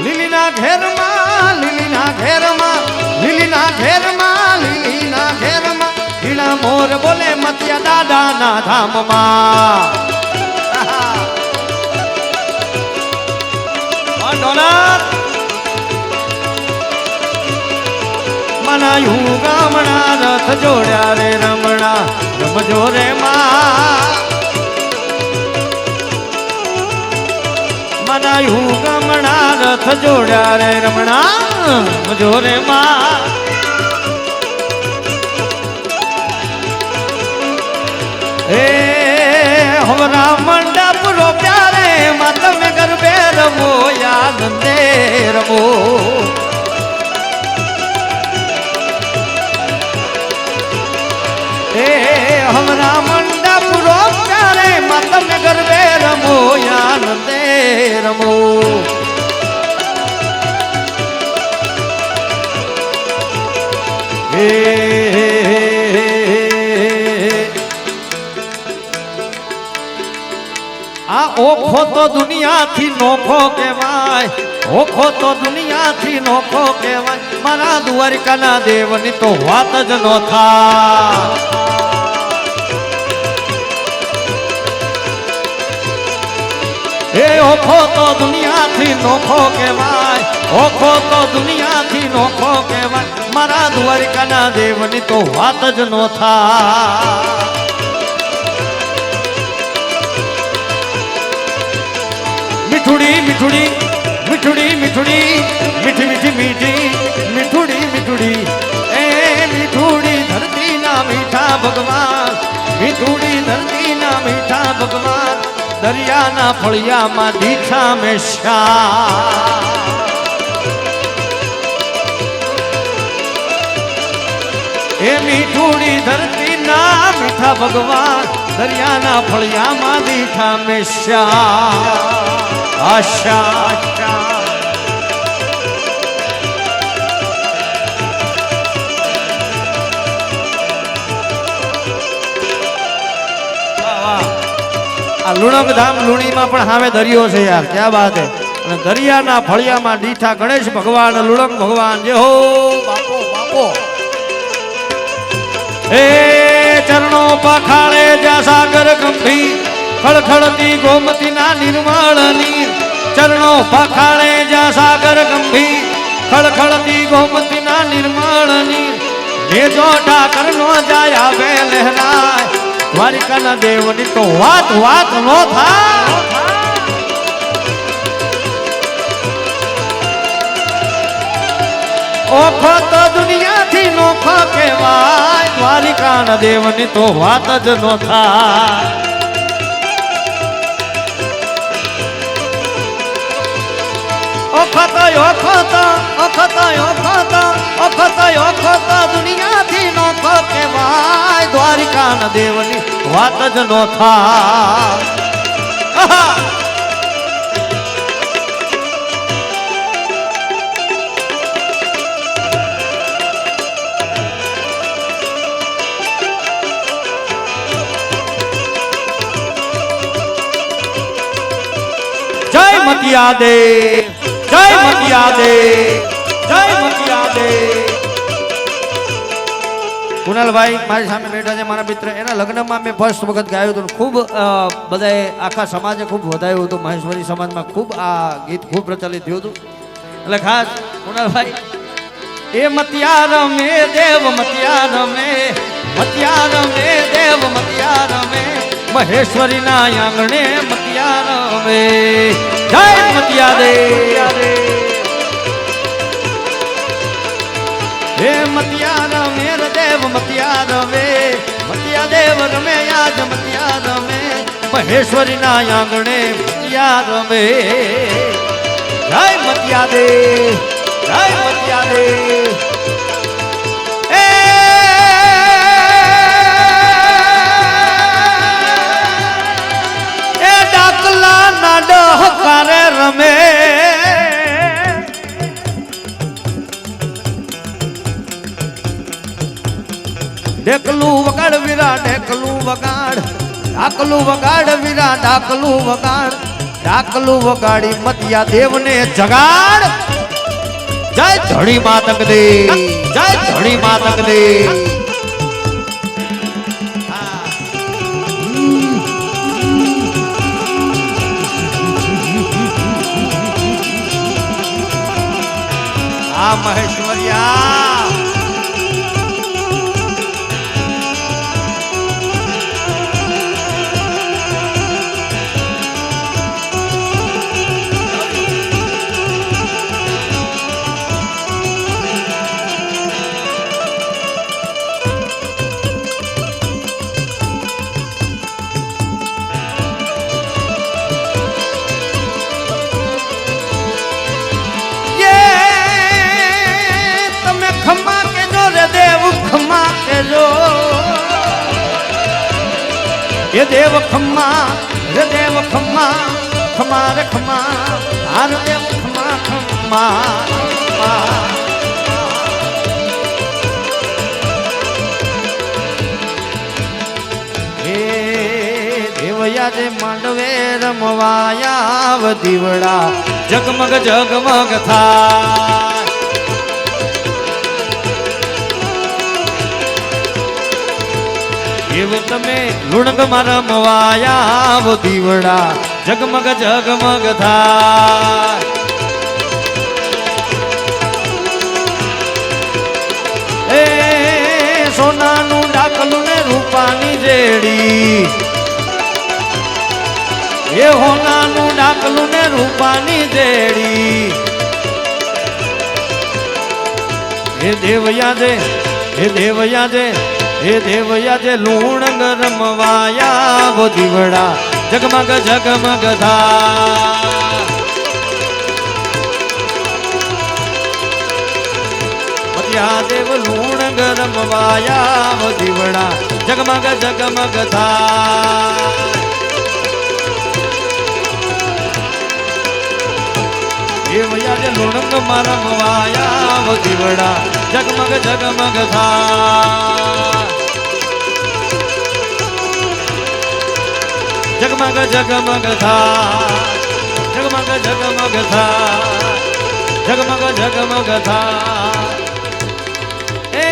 લીલીના ઘેરમાં, લીલીના ઘેરમાં, લીલીના ઘેરમાં, લીલીના ઘેરમાં ઝીણા મોર બોલે મતિયા દાદાના ધામમાં. ડોલર મનાયું ગામણા રથ જોડ્યા રે રમણા રમજો રે માં. મનાયું ગામણા રથ જોડ્યા રે રમણા રમજો રે માં. એ હમરા મંડપ રોપ્યા રે માં તમે ગરબે રમો આનંદે રમો. એ હમરા મંડપ રોપ્યા રે માં તમે ગરબે રમો આનંદે રમો. આ ઓખો તો દુનિયાથી નોખો કહેવાય, ઓખો તો દુનિયાથી નોખો કહેવાય. મારા દ્વારિકાના દેવની તો વાત જ ન થાય. એ ઓખો તો દુનિયાથી નોખો કહેવાય, ઓખો તો દુનિયાથી નોખો કહેવાય. મારા દ્વારિકાના દેવની તો વાત જ ન થાય. મીઠુડી મીઠુડી મીઠુડી મીઠુડી મીઠી મીઠી મીઠી મીઠુડી મીઠુડી. એ મીઠુડી ધરતીના મીઠા ભગવાન, મીઠુડી ધરતીના મીઠા ભગવાન. દરિયાના ફળિયામાં દીઠા મેં શ્યા. એ મીઠુડી ધરતીના મીઠા ભગવાન. દરિયાના ફળિયામાં દીઠા મેં શ્યા. આશા આ લુણક ધામ લુણીમાં પણ સામે દરિયો છે યાર, ક્યાં વાત હે. અને દરિયાના ફળિયામાં દીઠા ગણેશ ભગવાન, લુણક ભગવાન. જે હો બાપો બાપો. એ ચરણો પખાળે જ્યાં સાગર ગંભીર ખળખળતી ગોમતીના નિર્મળ નીર. ચરણો પખાળે જ્યાં સાગર ગંભીર ખળખળતી ગોમતીના નિર્મળ નીર. જો ઠાકર નો જાય આવે લહેરાય. દ્વારિકાના દેવની તો વાત વાત નો થાય. ઓખો તો દુનિયાથી નોખો કહેવાય. દ્વારિકાના દેવની તો વાત જ નો થાય. ઓખો તો દુનિયાથી નોખો કહેવાય. દ્વારિકાના દેવની વાત જ નો થાય. જય મતિયા દેવ, જય મતિયા દેવ, જય મતિયા દેવ. કુનાલભાઈ મારી સામે બેઠા છે, મારા મિત્ર. એના લગ્નમાં મેં ફર્સ્ટ વખત ગાયું હતું. ખૂબ બધાએ આખા સમાજે ખૂબ વધાયું હતું. મહેશ્વરી સમાજમાં ખૂબ આ ગીત ખૂબ પ્રચલિત થયું હતું. એટલે ખાસ કુનાલભાઈ, એ મતિયા રમે દેવ મતિયા રમે, મતિયા રમે દેવ મતિયા રમે, મહેશ્વરીના આંગણે મતિયા રમે. જય મતિયા દેવ. હે મતિયા રમે દેવ મતિયા રમે, મતિયા દેવ રમે આજ મતિયા રમે, મહેશ્વરીના આંગણે મતિયા રમે. જય મતિયા દેવ, જય મતિયા દેવ. એ ડાકલા ના ડહકારે રમે, ઢેકલું વગાડ વીરા ઢેકલું વગાડ, ઢાકલું વગાડ વીરા ઢાકલું વગાડ, ઢાકલું વગાડી મતિયા દેવને જગાડ. જય ધણી માતંગ દે, જય ધણી માતંગ દે. આ મહેશ્વરિયા ये देव खम्मा रे देव खम्मा खम्मा रे खम्मा हर देव खम्मा खम्मा खम्मा. हे देवया जे मांडवे रमवाया दीवड़ा जगमग जगमग था. એવ તમે લુણગ મારા મવાયા વો દીવડા જગમગ જગમગ થાય. એ સોનાનું ડાકલું ને રૂપાની જેડી, એ હોનાનું ડાકલું ને રૂપાની જેડી. હે દેવયા દે, હે દેવયા દે, हे देवया जे लूणंग रमवाया वो दीवड़ा जगमग जगमग था. मतिया देव लूणंग रमवाया वो दीवड़ा जगमग जगमग था. देवया जे लूणंग रमवाया वो दीवड़ा जगमग जगमग था. जगमग जगमग था, जगमग जगमग था, जगमग जगमग था. ए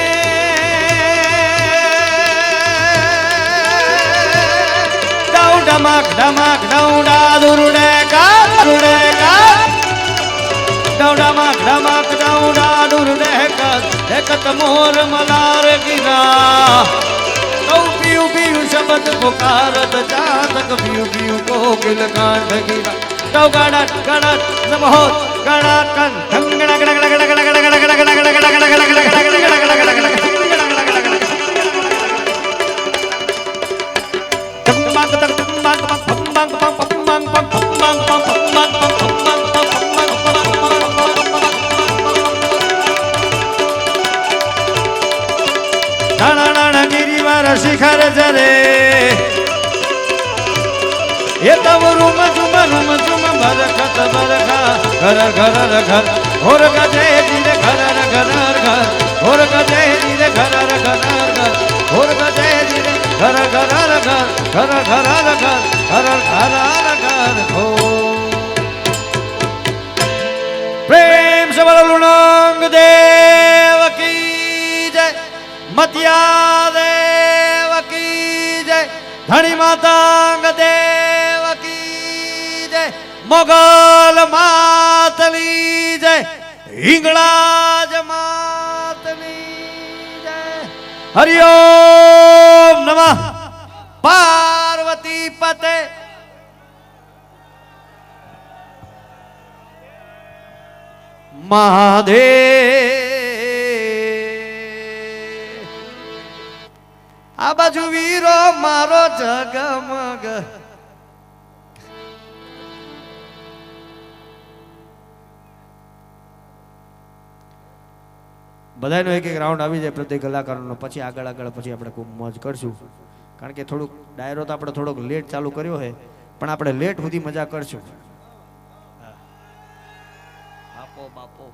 डाउ डमक डमक डाउडा दुरुडे का डाउ डमक डमक डाउडा दुरुडे का एकत मोर मलार गिरा. पीयू पीयू शब्द पुकारत जातक पीयू पीयू कोकिल कांठ गिरा. डौ गाड़ा गाड़ा नमहो गाड़ा कन ढंगड़ा गड़ा गड़ा गड़ा गड़ा गड़ा गड़ा गड़ा गड़ा गड़ा गड़ा गड़ा गड़ा गड़ा गड़ा गड़ा गड़ा गड़ा. तंबाक तक तंबाक पंबाक पंबाक पंबाक पंबाक शिखर जरे ये तब रूम झुम बरखत बरखा घर घर घर और गजे धीरे घर घर घर और गजे धीरे घर घर घर और गजे धीरे घर घर घर घर घर घर घर घर हो. प्रेम से बोलो लुणंग देव की जय, मतिया देव की जय, धनी मातंग देव की जय, मोगल मातली जय, हिंगलाज मातली जय. हरिओम नमः पार्वती पते. महादेव आ बाजू वीरो मारो जगमग. બધાનો એક એક રાઉન્ડ આવી જાય પ્રત્યેક કલાકારોનો, પછી આગળ આગળ પછી આપણે ખૂબ મોજ કરશું. કારણ કે થોડુંક ડાયરો તો આપણે થોડોક લેટ ચાલુ કર્યો છે, પણ આપણે લેટ સુધી મજા કરશું. બાપો બાપો